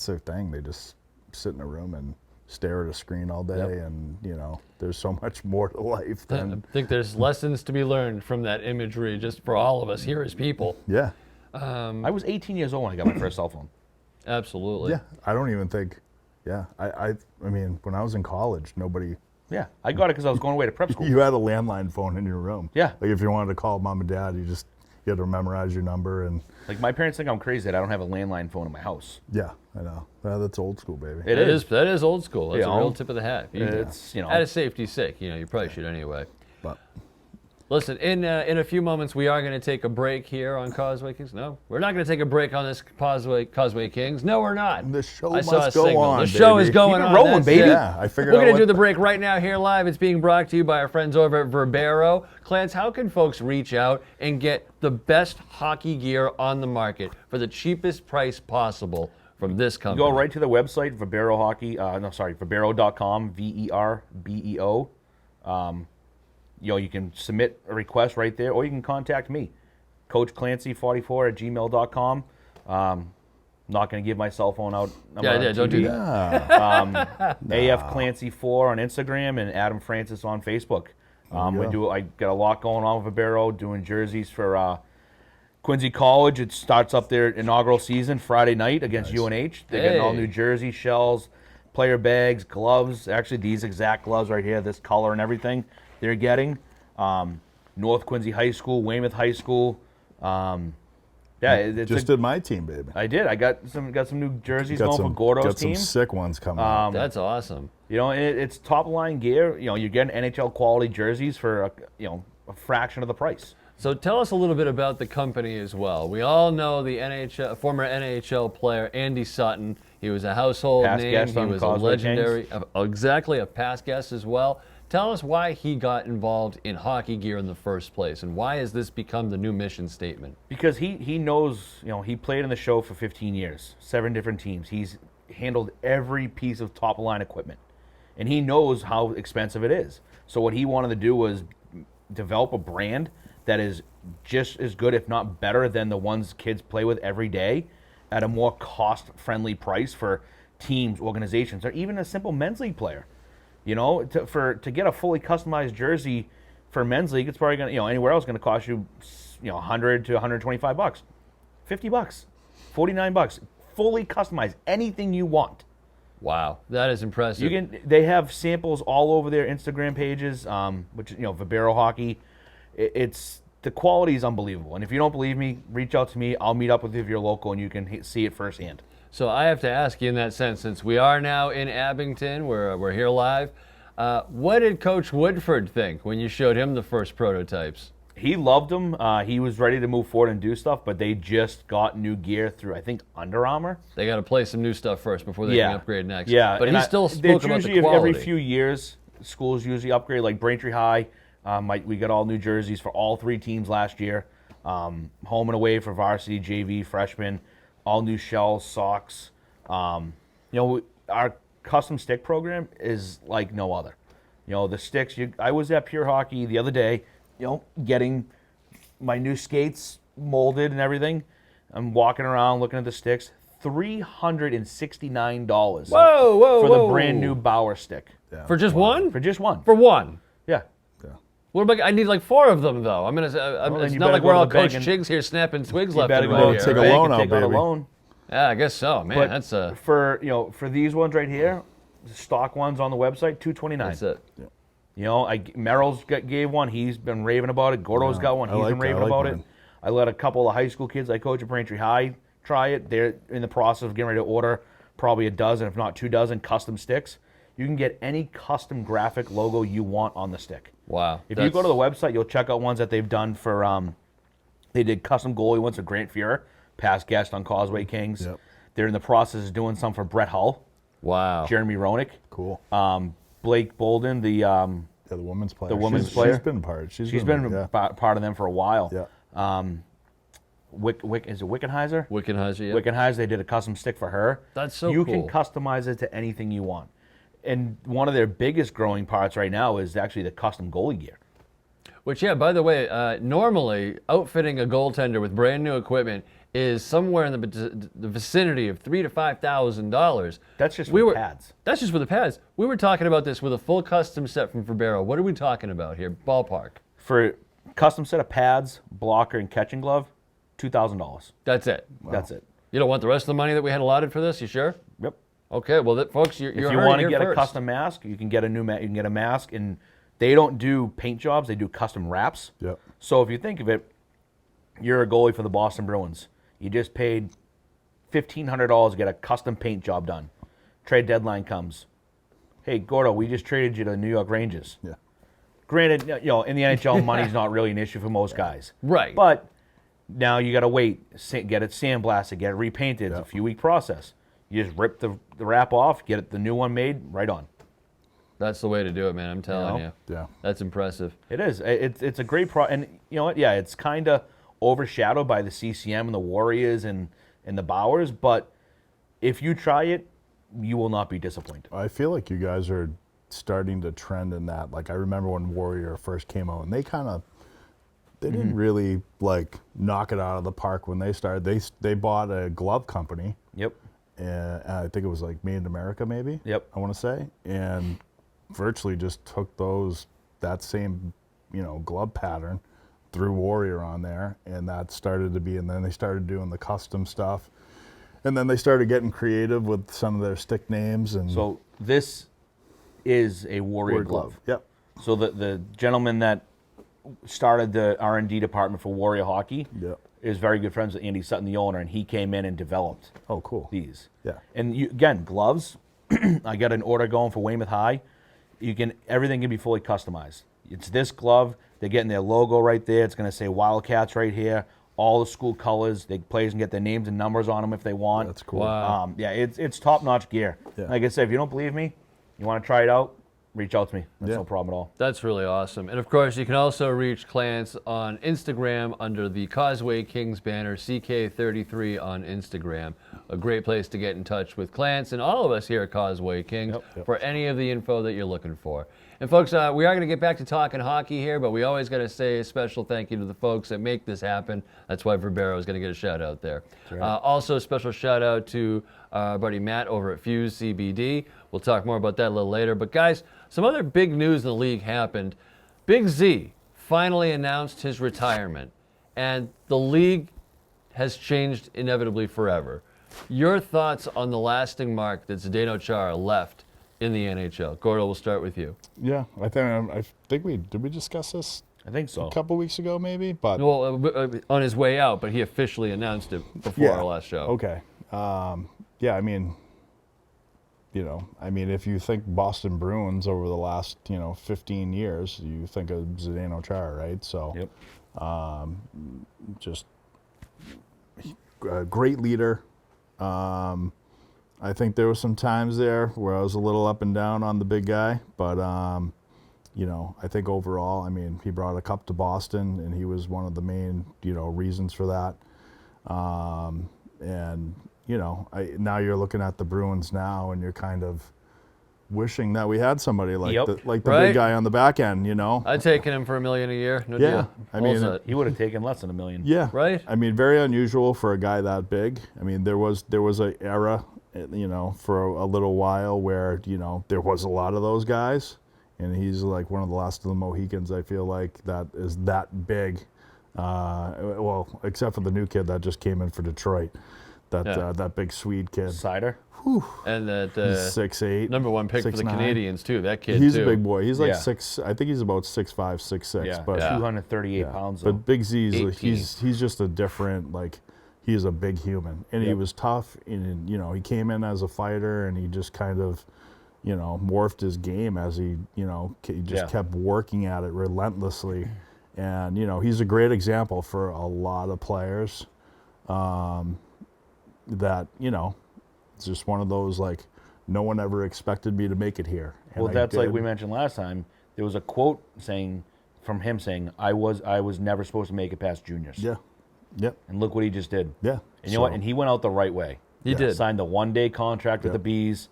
their thing. They just sit in a room and stare at a screen all day, and you know, there's so much more to life I than think there's lessons to be learned from that imagery just for all of us here as people. yeah, I was 18 years old when I got my first cell phone. Absolutely. yeah. I don't even think, yeah. I mean, when I was in college, nobody. Yeah, I got it because I was going away to prep school. You had a landline phone in your room. Yeah. Like if you wanted to call mom and dad, you had to memorize your number and. Like, my parents think I'm crazy that I don't have a landline phone in my house. Yeah, I know. That's old school, baby. It is. That is old school. That's You a real know, tip of the hat. It's, you know. Out of safety's sake, you know, you probably should anyway. But Listen, in a few moments, we are going to take a break here on Causeway Kings. No, we're not going to take a break on this Causeway Kings. No, we're not. the show I saw must a go signal. on. The show baby. is going Keep it on. rolling, That's baby. it. Yeah, I figured We're out going to do what- the break right now here live. It's being brought to you by our friends over at Verbero. Clarence, how can folks reach out and get the best hockey gear on the market for the cheapest price possible from this company? Go right to the website, Verbero Hockey. Verbero.com, VERBEO. You know, you can submit a request right there, or you can contact me, CoachClancy44@gmail.com. Not going to give my cell phone out. Yeah, don't do that. AF Clancy 4 on Instagram and Adam Francis on Facebook. I got a lot going on with Verbero, doing jerseys for Quincy College. It starts up their inaugural season Friday night against UNH. They're getting all Hey. new jersey shells, player bags, gloves. Actually, these exact gloves right here, this color and everything, they're getting. North Quincy High School, Weymouth High School. It's Just did my team, baby. I did. I got some new jerseys Got going for Gordo's got team. some sick ones coming up. That's awesome. You know, and it's top line gear. You know, you're getting NHL quality jerseys for a fraction of the price. So tell us a little bit about the company as well. We all know the former NHL player Andy Sutton. He was a household Past name. guest He on was a Causeway legendary, exactly a past guest as well. Tell us why he got involved in hockey gear in the first place, and why has this become the new mission statement? Because he knows, you know, he played in the show for 15 years, 7 different teams. He's handled every piece of top line equipment, and he knows how expensive it is. So what he wanted to do was develop a brand that is just as good, if not better, than the ones kids play with every day at a more cost-friendly price for teams, organizations, or even a simple men's league player. You know, to get a fully customized jersey for men's league, it's probably going to, you know, anywhere else going to cost you, you know, $100 to $125, $50, $49, fully customized, anything you want. Wow, that is impressive. They have samples all over their Instagram pages, which, you know, Verbero Hockey. It's the quality is unbelievable. And if you don't believe me, reach out to me. I'll meet up with you if you're local and you can see it firsthand. So I have to ask you in that sense, since we are now in Abington, we're here live, what did Coach Woodford think when you showed him the first prototypes? He loved them. He was ready to move forward and do stuff, but they just got new gear through, I think, Under Armour. They got to play some new stuff first before they can upgrade next. Yeah, but he still spoke about the quality. Every few years, schools usually upgrade. Like Braintree High, we got all new jerseys for all 3 teams last year. Home and away for varsity, JV, freshmen, all new shells, socks. Our custom stick program is like no other. The sticks. I was at Pure Hockey the other day. Getting my new skates molded and everything. I'm walking around looking at the sticks. $369. Whoa! For the brand new Bauer stick. Yeah. For just one? For just one. For one. Yeah. What about? I need like 4 of them though. I'm gonna. It's not like we're all Coach Chiggs here snapping twigs left and right. Take a loan out, baby. Yeah, I guess so, man. But that's a for these ones right here, the stock ones on the website, $229. That's it. Yeah. Merrill's gave one. He's been raving about it. Gordo's got one. He's been raving about it. I let a couple of high school kids I coach at Braintree High try it. They're in the process of getting ready to order probably a dozen, if not 2 dozen, custom sticks. You can get any custom graphic logo you want on the stick. Wow. If you go to the website, you'll check out ones that they've done for. They did custom goalie ones for Grant Fuhrer, past guest on Causeway Kings. Yep. They're in the process of doing some for Brett Hull. Wow. Jeremy Roenick. Cool. Blake Bolden, the women's player. The women's player. She's been part. She's been part of them for a while. Yeah. Is it Wickenheiser? Wickenheiser, yeah. Wickenheiser, they did a custom stick for her. That's so You cool. can customize it to anything you want. And one of their biggest growing parts right now is actually the custom goalie gear. Which, yeah, by the way, normally outfitting a goaltender with brand new equipment is somewhere in the vicinity of $3,000 to $5,000. That's just for pads. That's just for the pads. We were talking about this with a full custom set from Verbero. What are we talking about here? Ballpark. For custom set of pads, blocker, and catching glove, $2,000. That's it. Wow. That's it. You don't want the rest of the money that we had allotted for this? You sure? Yep. Okay. Well, folks, you're If you heard it want to here get first. a custom mask, you can get a you can get a mask, and they don't do paint jobs; they do custom wraps. Yep. So if you think of it, you're a goalie for the Boston Bruins. You just paid $1,500 to get a custom paint job done. Trade deadline comes. Hey, Gordo, we just traded you to the New York Rangers. Yeah. Granted, in the NHL, money's not really an issue for most guys. Right. But now you got to wait, get it sandblasted, get it repainted. It's a few-week process. You just rip the wrap off, get the new one made, right on. That's the way to do it, man. I'm telling you. Yeah. That's impressive. It is. It's a great and you know what? Yeah, it's kind of overshadowed by the CCM and the Warriors and the Bowers, but if you try it, you will not be disappointed. I feel like you guys are starting to trend in that. Like I remember when Warrior first came out, and they didn't really like knock it out of the park when they started. They bought a glove company. Yep. And I think it was like Made in America, maybe. Yep. I want to say, and virtually just took that same glove pattern, threw Warrior on there, and that started to be. And then they started doing the custom stuff, and then they started getting creative with some of their stick names. And So this is a Warrior glove. Yep. So the gentleman that started the R&D department for Warrior Hockey Yep. is very good friends with Andy Sutton, the owner, and he came in and developed Oh, cool. these. Yeah. And again, gloves. I got an order going for Weymouth High. Everything can be fully customized. It's this glove. They're getting their logo right there. It's going to say Wildcats right here. All the school colors. The players can get their names and numbers on them if they want. That's cool. Wow. Yeah, it's top-notch gear. Yeah. Like I said, if you don't believe me, you want to try it out, reach out to me. That's Yeah. no problem at all. That's really awesome. And of course, you can also reach Clance on Instagram under the Causeway Kings banner, CK33 on Instagram. A great place to get in touch with Clance and all of us here at Causeway Kings for any of the info that you're looking for. And folks, we are going to get back to talking hockey here, but we always got to say a special thank you to the folks that make this happen. That's why Verbero is going to get a shout out there. Right. Also, a special shout out to our buddy Matt over at Fuse CBD. We'll talk more about that a little later. But guys, some other big news in the league happened. Big Z finally announced his retirement, and the league has changed inevitably forever. Your thoughts on the lasting mark that Zdeno Chara left in the NHL? Gordo, we'll start with you. Yeah, I think we discuss this I think so. a couple weeks ago, maybe. But Well, on his way out, but he officially announced it before our last show. Okay. Yeah, I mean, if you think Boston Bruins over the last 15 years, you think of Zdeno Chara, right? So, Yep. Just a great leader. I think there were some times there where I was a little up and down on the big guy, but I think overall, I mean, he brought a cup to Boston, and he was one of the main, reasons for that. And now you're looking at the Bruins now, and you're kind of wishing that we had somebody like Yep. the Right. big guy on the back end. I'd taken him for $1 million a year. No Yeah, deal. I All mean, set. He would have taken less than $1 million. Yeah, Right. I mean, very unusual for a guy that big. I mean, there was an era, for a little while where there was a lot of those guys, and he's like one of the last of the Mohicans. I feel like that is that big. Well, except for the new kid that just came in for Detroit, that big Swede kid. Cider. And that He's 6'8", number one pick for the 6'9". Canadians too. That kid He's too. a big boy. He's like Yeah. 6. I think he's about 6'5", 6'6". Yeah, But 238 pounds. Though. But Big Z, 18. he's just a different, he's a big human, and he Yep. was tough. And he came in as a fighter, and he just kind of, morphed his game as he just kept working at it relentlessly. And he's a great example for a lot of players. That it's just one of those no one ever expected me to make it here. And Well, I that's like did. we mentioned last time. There was a quote from him saying, I was never supposed to make it past juniors. Yeah. Yep. And look what he just did. Yeah. And you know what? And he went out the right way. He did. Signed the 1-day contract with the Bees.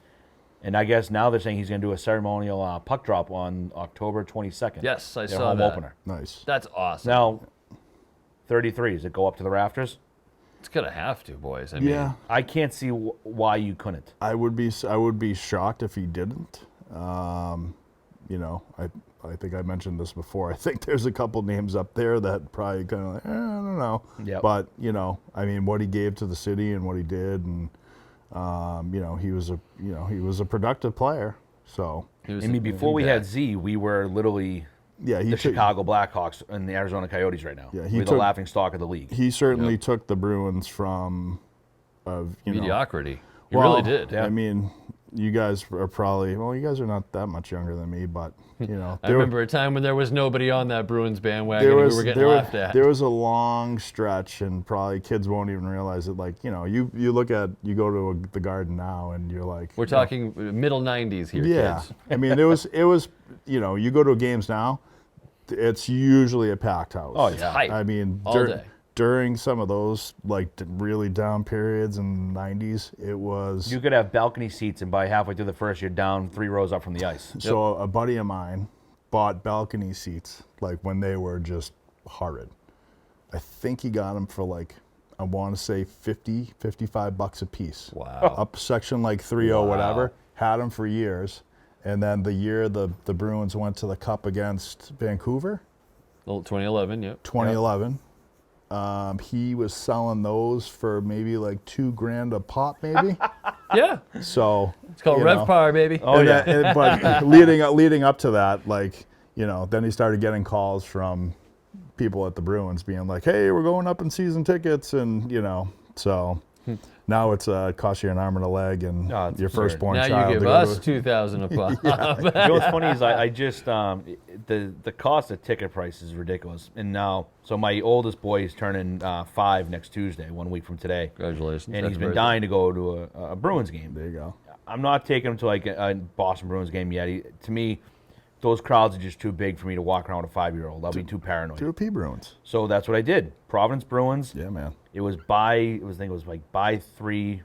And I guess now they're saying he's going to do a ceremonial puck drop on October 22nd. Yes, I their saw home that. opener. Nice. That's awesome. Now, 33. Does it go up to the rafters? It's gonna have to, boys. I mean, Yeah. I can't see why you couldn't. I would be shocked if he didn't. I think I mentioned this before. I think there's a couple names up there that probably kind of I don't know. Yep. But I mean, what he gave to the city and what he did, and he was a productive player. So he was I mean, a- before we yeah. had Z, we were literally yeah, he the took, Chicago Blackhawks and the Arizona Coyotes right now. Yeah, he we're the took- laughing stock of the league. he certainly took the Bruins from mediocrity. He well, really did. Yeah. I mean, you guys are probably you guys are not that much younger than me, but I there were- remember a time when there was nobody on that Bruins bandwagon and we were getting laughed at. There was a long stretch, and probably kids won't even realize it. You go to the Garden now, and you're like, We're talking middle 90s here, yeah. kids. I mean, it was, you go to games now, it's usually a packed house. Oh, It's yeah. hype. I mean, all day. during some of those really down periods in the 90s, it was. You could have balcony seats, and by halfway through the first, you're down 3 rows up from the ice. So a buddy of mine bought balcony seats when they were just horrid. I think he got them for I want to say $55 a piece. Wow. Up section 3-0 whatever. Had them for years, and then the year the Bruins went to the Cup against Vancouver, 2011, yep. 2011. He was selling those for maybe $2,000 a pop, maybe. Yeah. So It's called RevPar, baby. Oh, yeah. But leading up to that, then he started getting calls from people at the Bruins being like, "Hey, we're going up in season tickets," and so now it costs you an arm and a leg and Oh, it's your absurd. firstborn Now child. you to give go us to- 2,000 a pop. You know what's funny is I just the cost of ticket price is ridiculous. And now, so my oldest boy is turning 5 next Tuesday, 1 week from today, Congratulations. and Happy he's been birthday. dying to go to a Bruins game. There you go. I'm not taking him to a Boston Bruins game yet. To me, those crowds are just too big for me to walk around with a 5-year-old. I'll be too paranoid. To a P Bruins. So that's what I did. Providence Bruins. Yeah, man. It was buy 3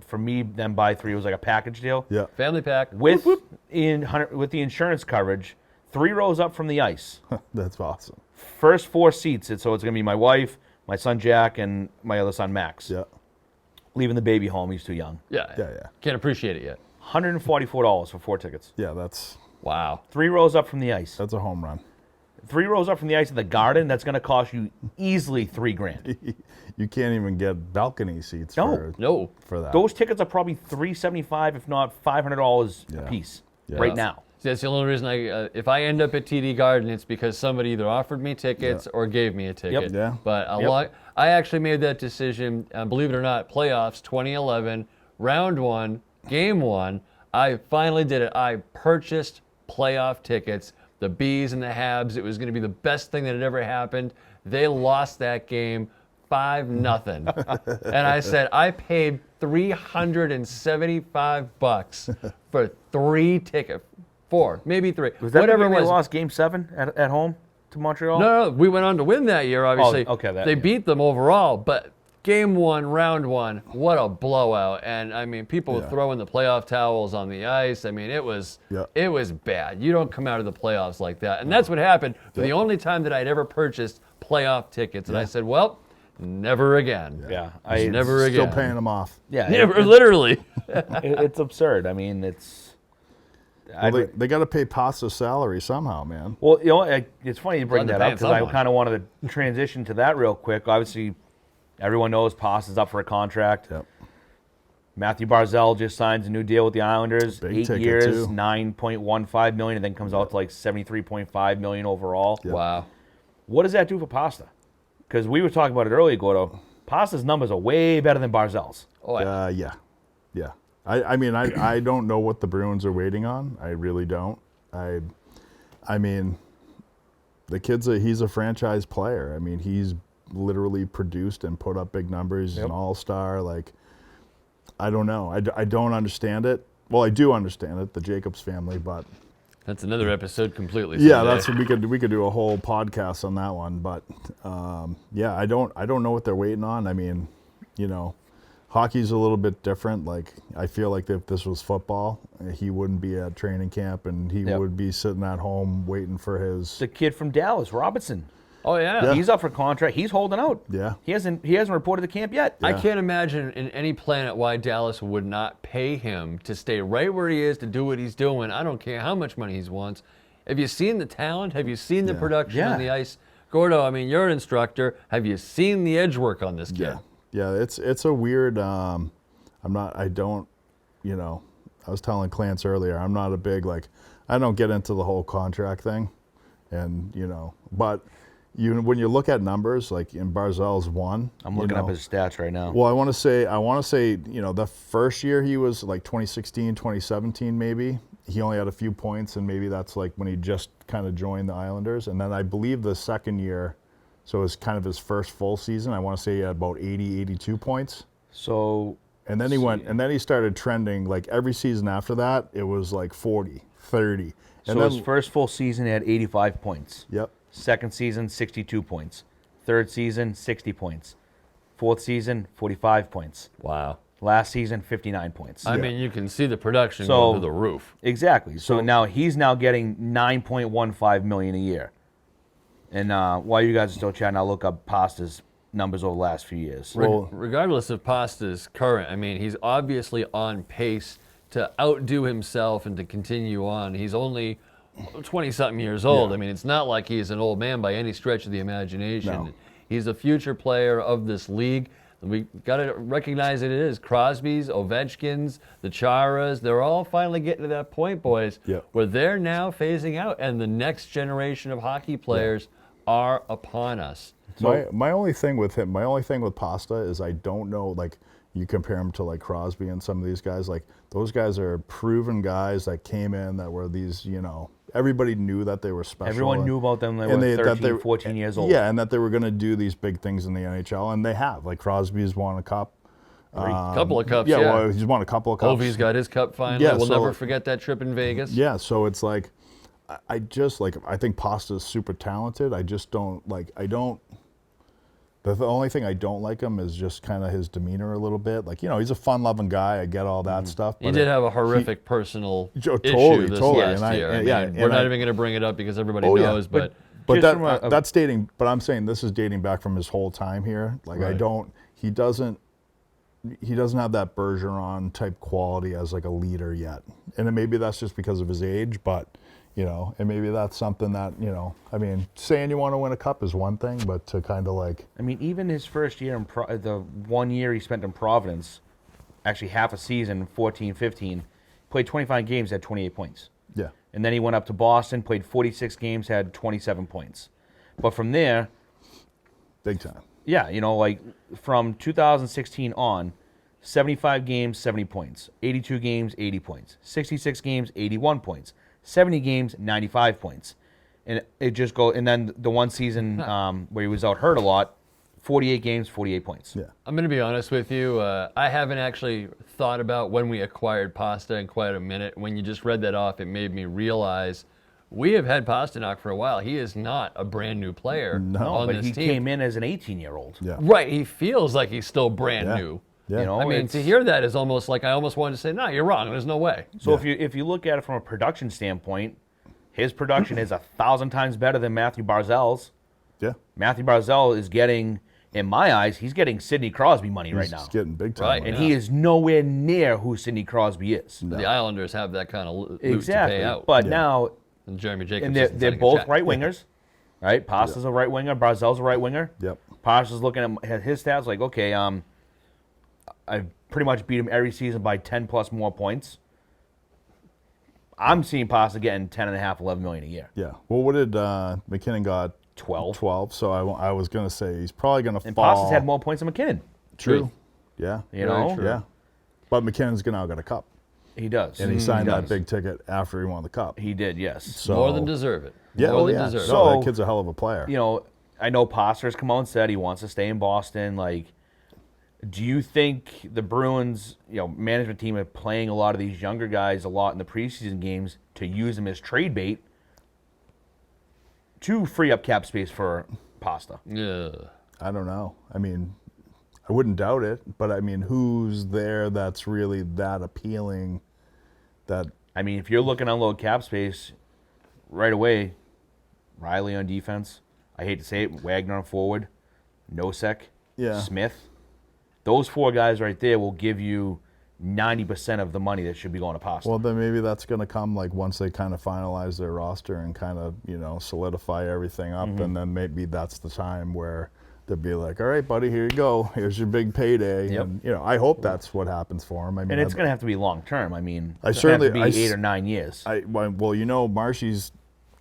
for me. Then buy 3. It was like a package deal. Yeah. Family pack. With with the insurance coverage, 3 rows up from the ice. That's awesome. First 4 seats. So it's going to be my wife, my son Jack, and my other son Max. Yeah. Leaving the baby home. He's too young. Yeah. Yeah. Can't appreciate it yet. $144 for 4 tickets. Yeah, that's Wow. 3 rows up from the ice. a home run. 3 rows up from the ice in the Garden. That's going to cost you easily $3,000. You can't even get balcony seats No. No. for that. Those tickets are probably $375, if not $500 Yeah. a piece Yeah. right now. See, that's the only reason if I end up at TD Garden, it's because somebody either offered me tickets or gave me a ticket. Yeah. But Yep. I actually made that decision, believe it or not, playoffs 2011, round 1, game 1. I finally did it. I purchased playoff tickets the Bees and the Habs. It was going to be the best thing that had ever happened. They lost that game 5-0. And I said, I paid $375 for 3 tickets. 4, maybe 3. Was that whatever the game it was. they lost Game 7 at home to Montreal? No, we went on to win that year, obviously. Okay, they beat them overall, but Game 1, Round 1, what a blowout. And, I mean, people were throwing the playoff towels on the ice. I mean, it was bad. You don't come out of the playoffs like that. And that's what happened for the only time that I'd ever purchased playoff tickets. And I said, well, never again. Yeah. Never again. Still paying them off. Yeah. Literally. It's absurd. I mean, it's... Well, they got to pay Pasta's salary somehow, man. Well, it's funny you bring Glad that they're up paying because I someone. kind of wanted to transition to that real quick. Obviously, everyone knows Pasta's up for a contract. Yep. Matthew Barzal just signs a new deal with the Islanders. Big 8 ticket, years, too. $9.15 million, and then comes out to like $73.5 million overall. Yep. Wow. What does that do for Pasta? Because we were talking about it earlier, Gordo. Pasta's numbers are way better than Barzal's. Oh, Yeah. I mean, I don't know what the Bruins are waiting on. I really don't. I mean, the he's a franchise player. I mean, he's literally produced and put up big numbers. He's an all-star. Like, I don't know. I don't understand it. Well, I do understand it, the Jacobs family, but that's another episode completely. yeah, someday. that's we could do a whole podcast on that one. But yeah, I don't know what they're waiting on. I mean, hockey's a little bit different. Like, I feel like if this was football, he wouldn't be at training camp and he would be sitting at home waiting for his. The kid from Dallas, Robinson. Oh, yeah. He's up for contract. He's holding out. Yeah. He hasn't reported to camp yet. I can't imagine in any planet why Dallas would not pay him to stay right where he is to do what he's doing. I don't care how much money he wants. Have you seen the talent? Have you seen the production on the ice? Gordo, I mean, you're an instructor. Have you seen the edge work on this kid? Yeah, it's a weird. I was telling Clance earlier, I'm not a big I don't get into the whole contract thing, and but when you look at numbers like in Barzal's one, I'm looking up his stats right now. Well, I want to say the first year he was like 2016, 2017 maybe. He only had a few points, and maybe that's like when he just kind of joined the Islanders, and then I believe the second year. So it was kind of his first full season. I want to say he had about 80, 82 points. So, and then he started trending like every season after that. It was like 40, 30. And his first full season, he had 85 points. Yep. Second season, 62 points. Third season, 60 points. Fourth season, 45 points. Wow. Last season, 59 points. I mean, you can see the production go through the roof. Exactly. So now he's getting $9.15 million a year. And while you guys are still chatting, I'll look up Pasta's numbers over the last few years. Regardless of Pasta's current, I mean, he's obviously on pace to outdo himself and to continue on. He's only 20-something years old. I mean, it's not like he's an old man by any stretch of the imagination. No. He's a future player of this league. We got to recognize it is. Crosby's, Ovechkin's, the Charas, they're all finally getting to that point, boys, where they're now phasing out, and the next generation of hockey players are upon us. So, my only thing with Pasta is I don't know, like, you compare him to like Crosby and some of these guys, like those guys are proven guys that came in that were these, everybody knew that they were special. Everyone knew about them when they were 13, 14 years old. Yeah, and that they were going to do these big things in the NHL, and they have. Like Crosby's won a cup. Couple of cups, Well, he's won a couple of cups. Ovi's got his cup finally. Yeah, we'll never forget that trip in Vegas. Yeah, so it's like, I think Pasta's super talented. The only thing I don't like him is just kind of his demeanor a little bit. Like, he's a fun-loving guy. I get all that stuff. He did have a horrific personal issue this last year. We're not even going to bring it up because everybody knows. But that's dating. But I'm saying this is dating back from his whole time here. Like, he doesn't have that Bergeron type quality as like a leader yet. And maybe that's just because of his age, but. And maybe that's something that, I mean, saying you want to win a cup is one thing, but to kind of like... I mean, even his first year, the 1 year he spent in Providence, actually half a season, 14, 15, played 25 games, had 28 points. Yeah. And then he went up to Boston, played 46 games, had 27 points. But from there... Big time. Yeah, like from 2016 on, 75 games, 70 points. 82 games, 80 points. 66 games, 81 points. 70 games, 95 points. And it just goes. And then the one season where he was out hurt a lot, 48 games, 48 points. Yeah. I'm going to be honest with you. I haven't actually thought about when we acquired Pasta in quite a minute. When you just read that off, it made me realize we have had Pasternak for a while. He is not a brand new player on but this he team. came in as an 18-year-old. Yeah. Right. He feels like he's still brand Yeah. new. Yeah. You know, I mean, to hear that is almost like I almost wanted to say, no, you're wrong. There's no way. So if you look at it from a production standpoint, his production is 1,000 times better than Matthew Barzal's. Yeah. Matthew Barzal is getting, in my eyes, he's getting Sidney Crosby money right now. He's getting big time. Right, money. And he is nowhere near who Sidney Crosby is. The Islanders have that kind of loot Exactly. to pay out. But now, And Jeremy Jacobs and isn't they're sending a both check. right wingers, right? Pasta's a right winger, Barzal's a right winger. Yep. Pasta's looking at his stats like, okay, I pretty much beat him every season by 10 plus more points. I'm seeing Pasta getting 10.5, 11 million a year. Yeah. Well, what did McKinnon got? 12. 12. So I was going to say he's probably going to And fall. Pasta's had more points than McKinnon. True. Yeah. You know? Yeah. But McKinnon's now got a cup. He does. And he signed that does. big ticket after he won the cup. He did, yes. So, More than deserve it. Yeah, More well, than yeah. deserve it. No, So- that kid's a hell of a player. You know, I know Paster's come out and said he wants to stay in Boston. Like, do you think the Bruins, management team are playing a lot of these younger guys a lot in the preseason games to use them as trade bait to free up cap space for Pasta? Yeah. I don't know. I mean, I wouldn't doubt it, but I mean, who's there that's really that appealing? That I mean, if you're looking to unload cap space right away, Riley on defense, I hate to say it, Wagner on forward, Nosek, Yeah. Smith. Those four guys right there will give you 90% of the money that should be going to Pasta. well, then maybe that's going to come like once they kind of finalize their roster and kind of solidify everything up, and then maybe that's the time where they'll be like, all right, buddy, here you go. Here's your big payday. Yep. And I hope that's what happens for him. I mean, and it's going to have to be long term. I mean, I it's going to certainly- have to be I 8 or 9 years. Marshy's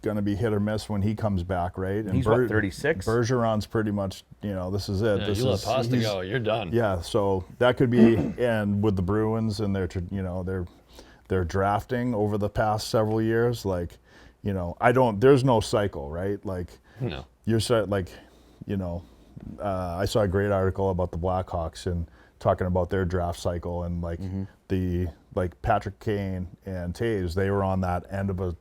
going to be hit or miss when he comes back, right? And He's what, 36? Bergeron's pretty much, this is it. Yeah, this you let is Pasta he's- go, you're done. Yeah, so that could be, and with the Bruins and their drafting over the past several years, like, there's no cycle, right? Like, No. I saw a great article about the Blackhawks and talking about their draft cycle and like Patrick Kane and Taves, they were on that end of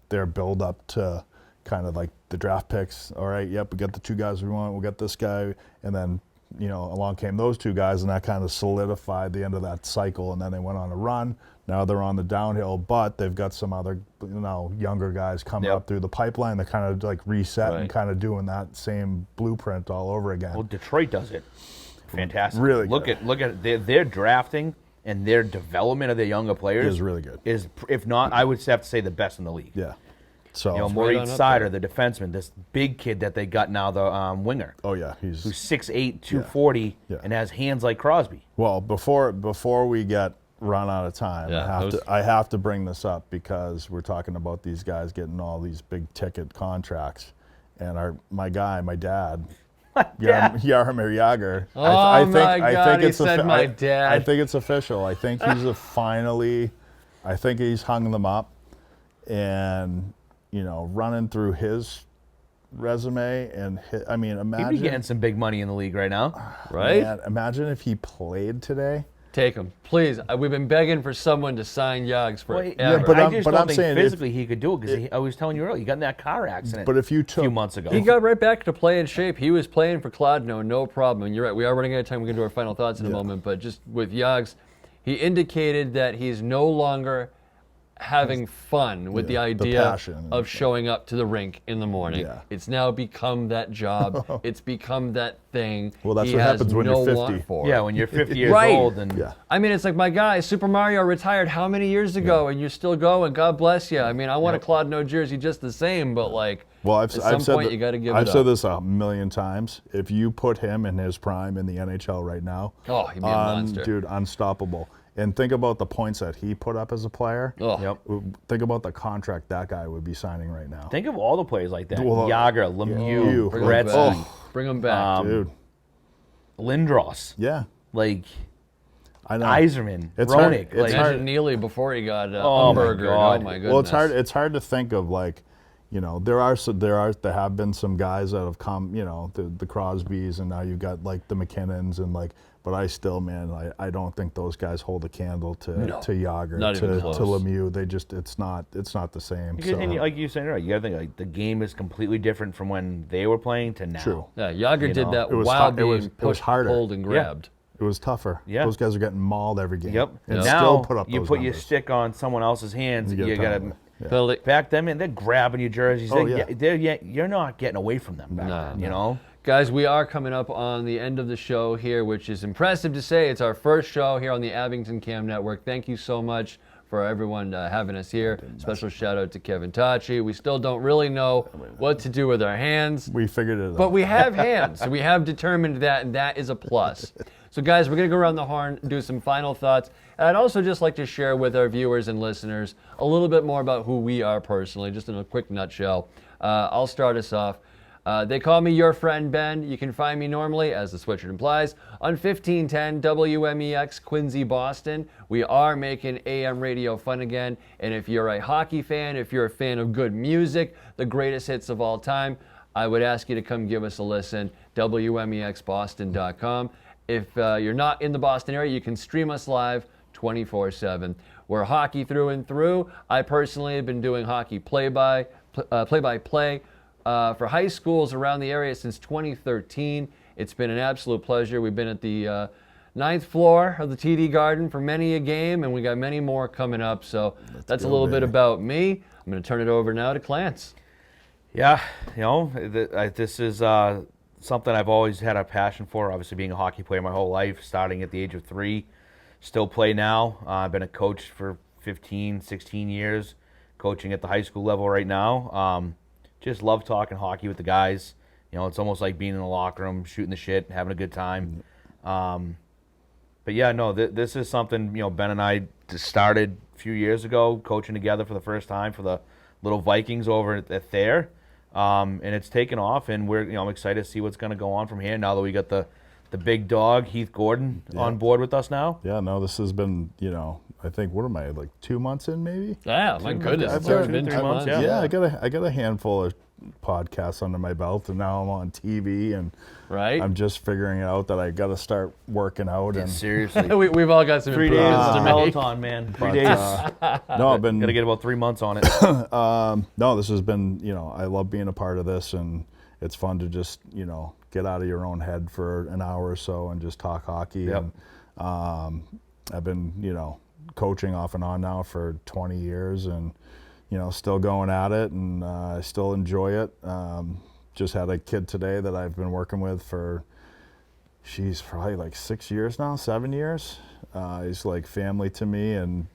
their build up to kind of like the draft picks. All right, yep, we got the two guys we want, we got this guy, and then along came those two guys, and that kind of solidified the end of that cycle, and then they went on a run. Now they're on the downhill, but they've got some other younger guys coming Yep. up through the pipeline that kind of like reset and Right. kind of doing that same blueprint all over again. Well, Detroit does it fantastic. Really look good. at their drafting and their development of their younger players Is really good. Is, if not, I would have to say the best in the league. Yeah. So right Maurice on up Sider, the defenseman, this big kid that they got now, the winger, oh yeah, who's he's 6'8", 240, Yeah. and has hands like Crosby. well before we get run out of time. Yeah, I have to bring this up because we're talking about these guys getting all these big ticket contracts, and my dad. Jaromir Jagr. Oh, my God, he said my dad. I think it's official. I think he's I think he's hung them up, and running through his resume and He'd imagine be getting some big money in the league right now. Right? man, imagine if he played today. Take him. Please. We've been begging for someone to sign Yogs forever. but I I'm- just but don't I'm think saying if- physically he could do it because I was telling you earlier, he got in that car accident But if you a few took months ago. He got right back to playing shape. He was playing for Clodno, no problem. And you're right, we are running out of time. We can do our final thoughts in a moment. But just with Yogs, he indicated that he's no longer having fun with the the idea passion. of showing up to the rink in the morning. Yeah. It's now become that job. It's become that thing. Well, that's he what has happens when no you're want 50. for. yeah, when you're 50 years Right. old. And Yeah. I mean, it's like my guy, Super Mario, retired how many years ago, and you're still going. God bless you. I mean, I want a Clodno jersey just the same, but like, Well, at some said point that- you got to give I've it said up. this a million times. If you put him in his prime in the NHL right now, Oh, he'd be a monster. dude, unstoppable. And think about the points that he put up as a player. Oh. Yep. Think about the contract that guy would be signing right now. Think of all the players like that. Well, Yager, Lemieux, Bring him back. Gretzky, Bring him back. Dude, Lindros, yeah, like I know. Iserman, It's hard- Roenick. it's like, hard. Imagine Neely before he got Oh, my Umberger. God. Oh my goodness. Well, it's hard to think of like, there have been some guys that have come, the Crosbys, and now you've got like the McKinnons and like, but I still, man, I don't think those guys hold a candle to Yager, to Lemieux. They just, it's not the same. Because, and like you said, right, you got to think like the game is completely different from when they were playing to now. True. Yeah, Yager did that while being pushed, harder. pulled, and grabbed. It was tougher. Yeah. Those guys are getting mauled every game. Yep. And Now still put up you those put numbers. your stick on someone else's hands. You got to Penalty. back them in. They're grabbing your jerseys. Oh, yeah. You're not getting away from them. Back then, you know. Guys, we are coming up on the end of the show here, which is impressive to say. It's our first show here on the Abington Cam Network. Thank you so much for everyone having us here. Special shout out to Kevin Tachi. We still don't really know what to do with our hands. We figured it out. But we have hands. So we have determined that, and that is a plus. So guys, we're going to go around the horn, do some final thoughts. And I'd also just like to share with our viewers and listeners a little bit more about who we are personally, just in a quick nutshell. I'll start us off. They call me your friend Ben. You can find me normally, as the sweatshirt implies, on 1510 WMEX Quincy, Boston. We are making AM radio fun again. And if you're a hockey fan, if you're a fan of good music, the greatest hits of all time, I would ask you to come give us a listen, WMEXBoston.com. If you're not in the Boston area, you can stream us live 24/7. We're hockey through and through. I personally have been doing hockey play-by-play for high schools around the area since 2013. It's been an absolute pleasure. We've been at the 9th floor of the TD Garden for many a game, and we got many more coming up. So that's a little bit about me. I'm going to turn it over now to Clance. Yeah, this is something I've always had a passion for, obviously being a hockey player my whole life, starting at the age of 3. Still play now. I've been a coach for 15, 16 years, coaching at the high school level right now. Just love talking hockey with the guys. It's almost like being in the locker room, shooting the shit, having a good time. But yeah, no, this is something, Ben and I just started a few years ago, coaching together for the first time for the little Vikings over at Thayer. And it's taken off, and I'm excited to see what's going to go on from here now that we got the big dog, Heath Gordon, on board with us now. Yeah, no, this has been, I think, what am I, like 2 months in maybe? Yeah, my goodness. I've It's been 3 months. Yeah, I got a handful of podcasts under my belt, and now I'm on TV, and I'm just figuring out that I got to start working out. And seriously. We've all got some 3 days improvements to make. Peloton, man. 3 days. No, I've been... Got to get about 3 months on it. No, this has been, I love being a part of this, and it's fun to just, get out of your own head for an hour or so and just talk hockey. Yep. And I've been, coaching off and on now for 20 years, and still going at it, and I still enjoy it. Just had a kid today that I've been working with for, probably like 6 years now, 7 years. He's like family to me, and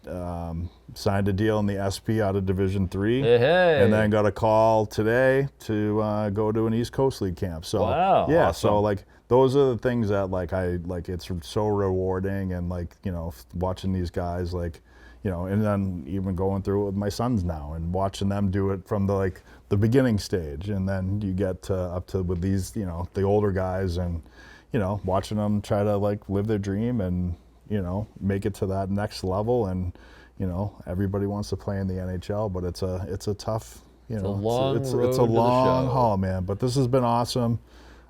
signed a deal in the SP out of Division III, and then got a call today to go to an East Coast League camp. So yeah, awesome. So like those are the things that it's so rewarding, and watching these guys and then even going through it with my sons now and watching them do it from the beginning stage, and then you get up to with these the older guys, and watching them try to live their dream and make it to that next level. And everybody wants to play in the NHL, but it's a tough it's a long haul, man. But this has been awesome.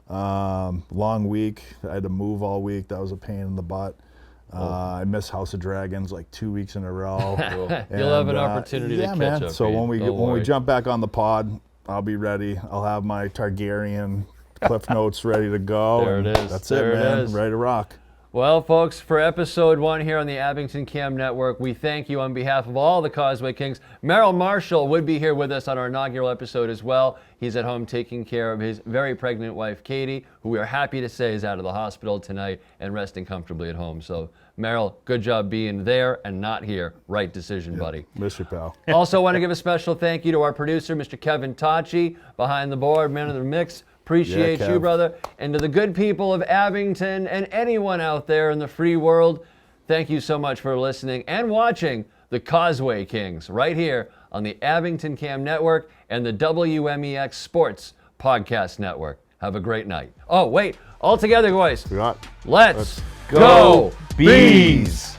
Long week. I had to move all week. That was a pain in the butt. I missed House of Dragons 2 weeks in a row. You'll have an opportunity to catch up. So when we jump back on the pod, I'll be ready. I'll have my Targaryen Cliff Notes ready to go. There it is. That's it, man. Ready to rock. Well, folks, for episode 1 here on the Abington Cam Network, we thank you on behalf of all the Causeway Kings. Merrill Marshall would be here with us on our inaugural episode as well. He's at home taking care of his very pregnant wife, Katie, who we are happy to say is out of the hospital tonight and resting comfortably at home. So, Merrill, good job being there and not here. Right decision, buddy. Miss you, pal. Also want to give a special thank you to our producer, Mr. Kevin Tachi, behind the board, man of the mix. Appreciate you, brother. And to the good people of Abington and anyone out there in the free world, thank you so much for listening and watching the Causeway Kings right here on the Abington Cam Network and the WMEX Sports Podcast Network. Have a great night. Oh, wait. All together, boys. Let's go Bees!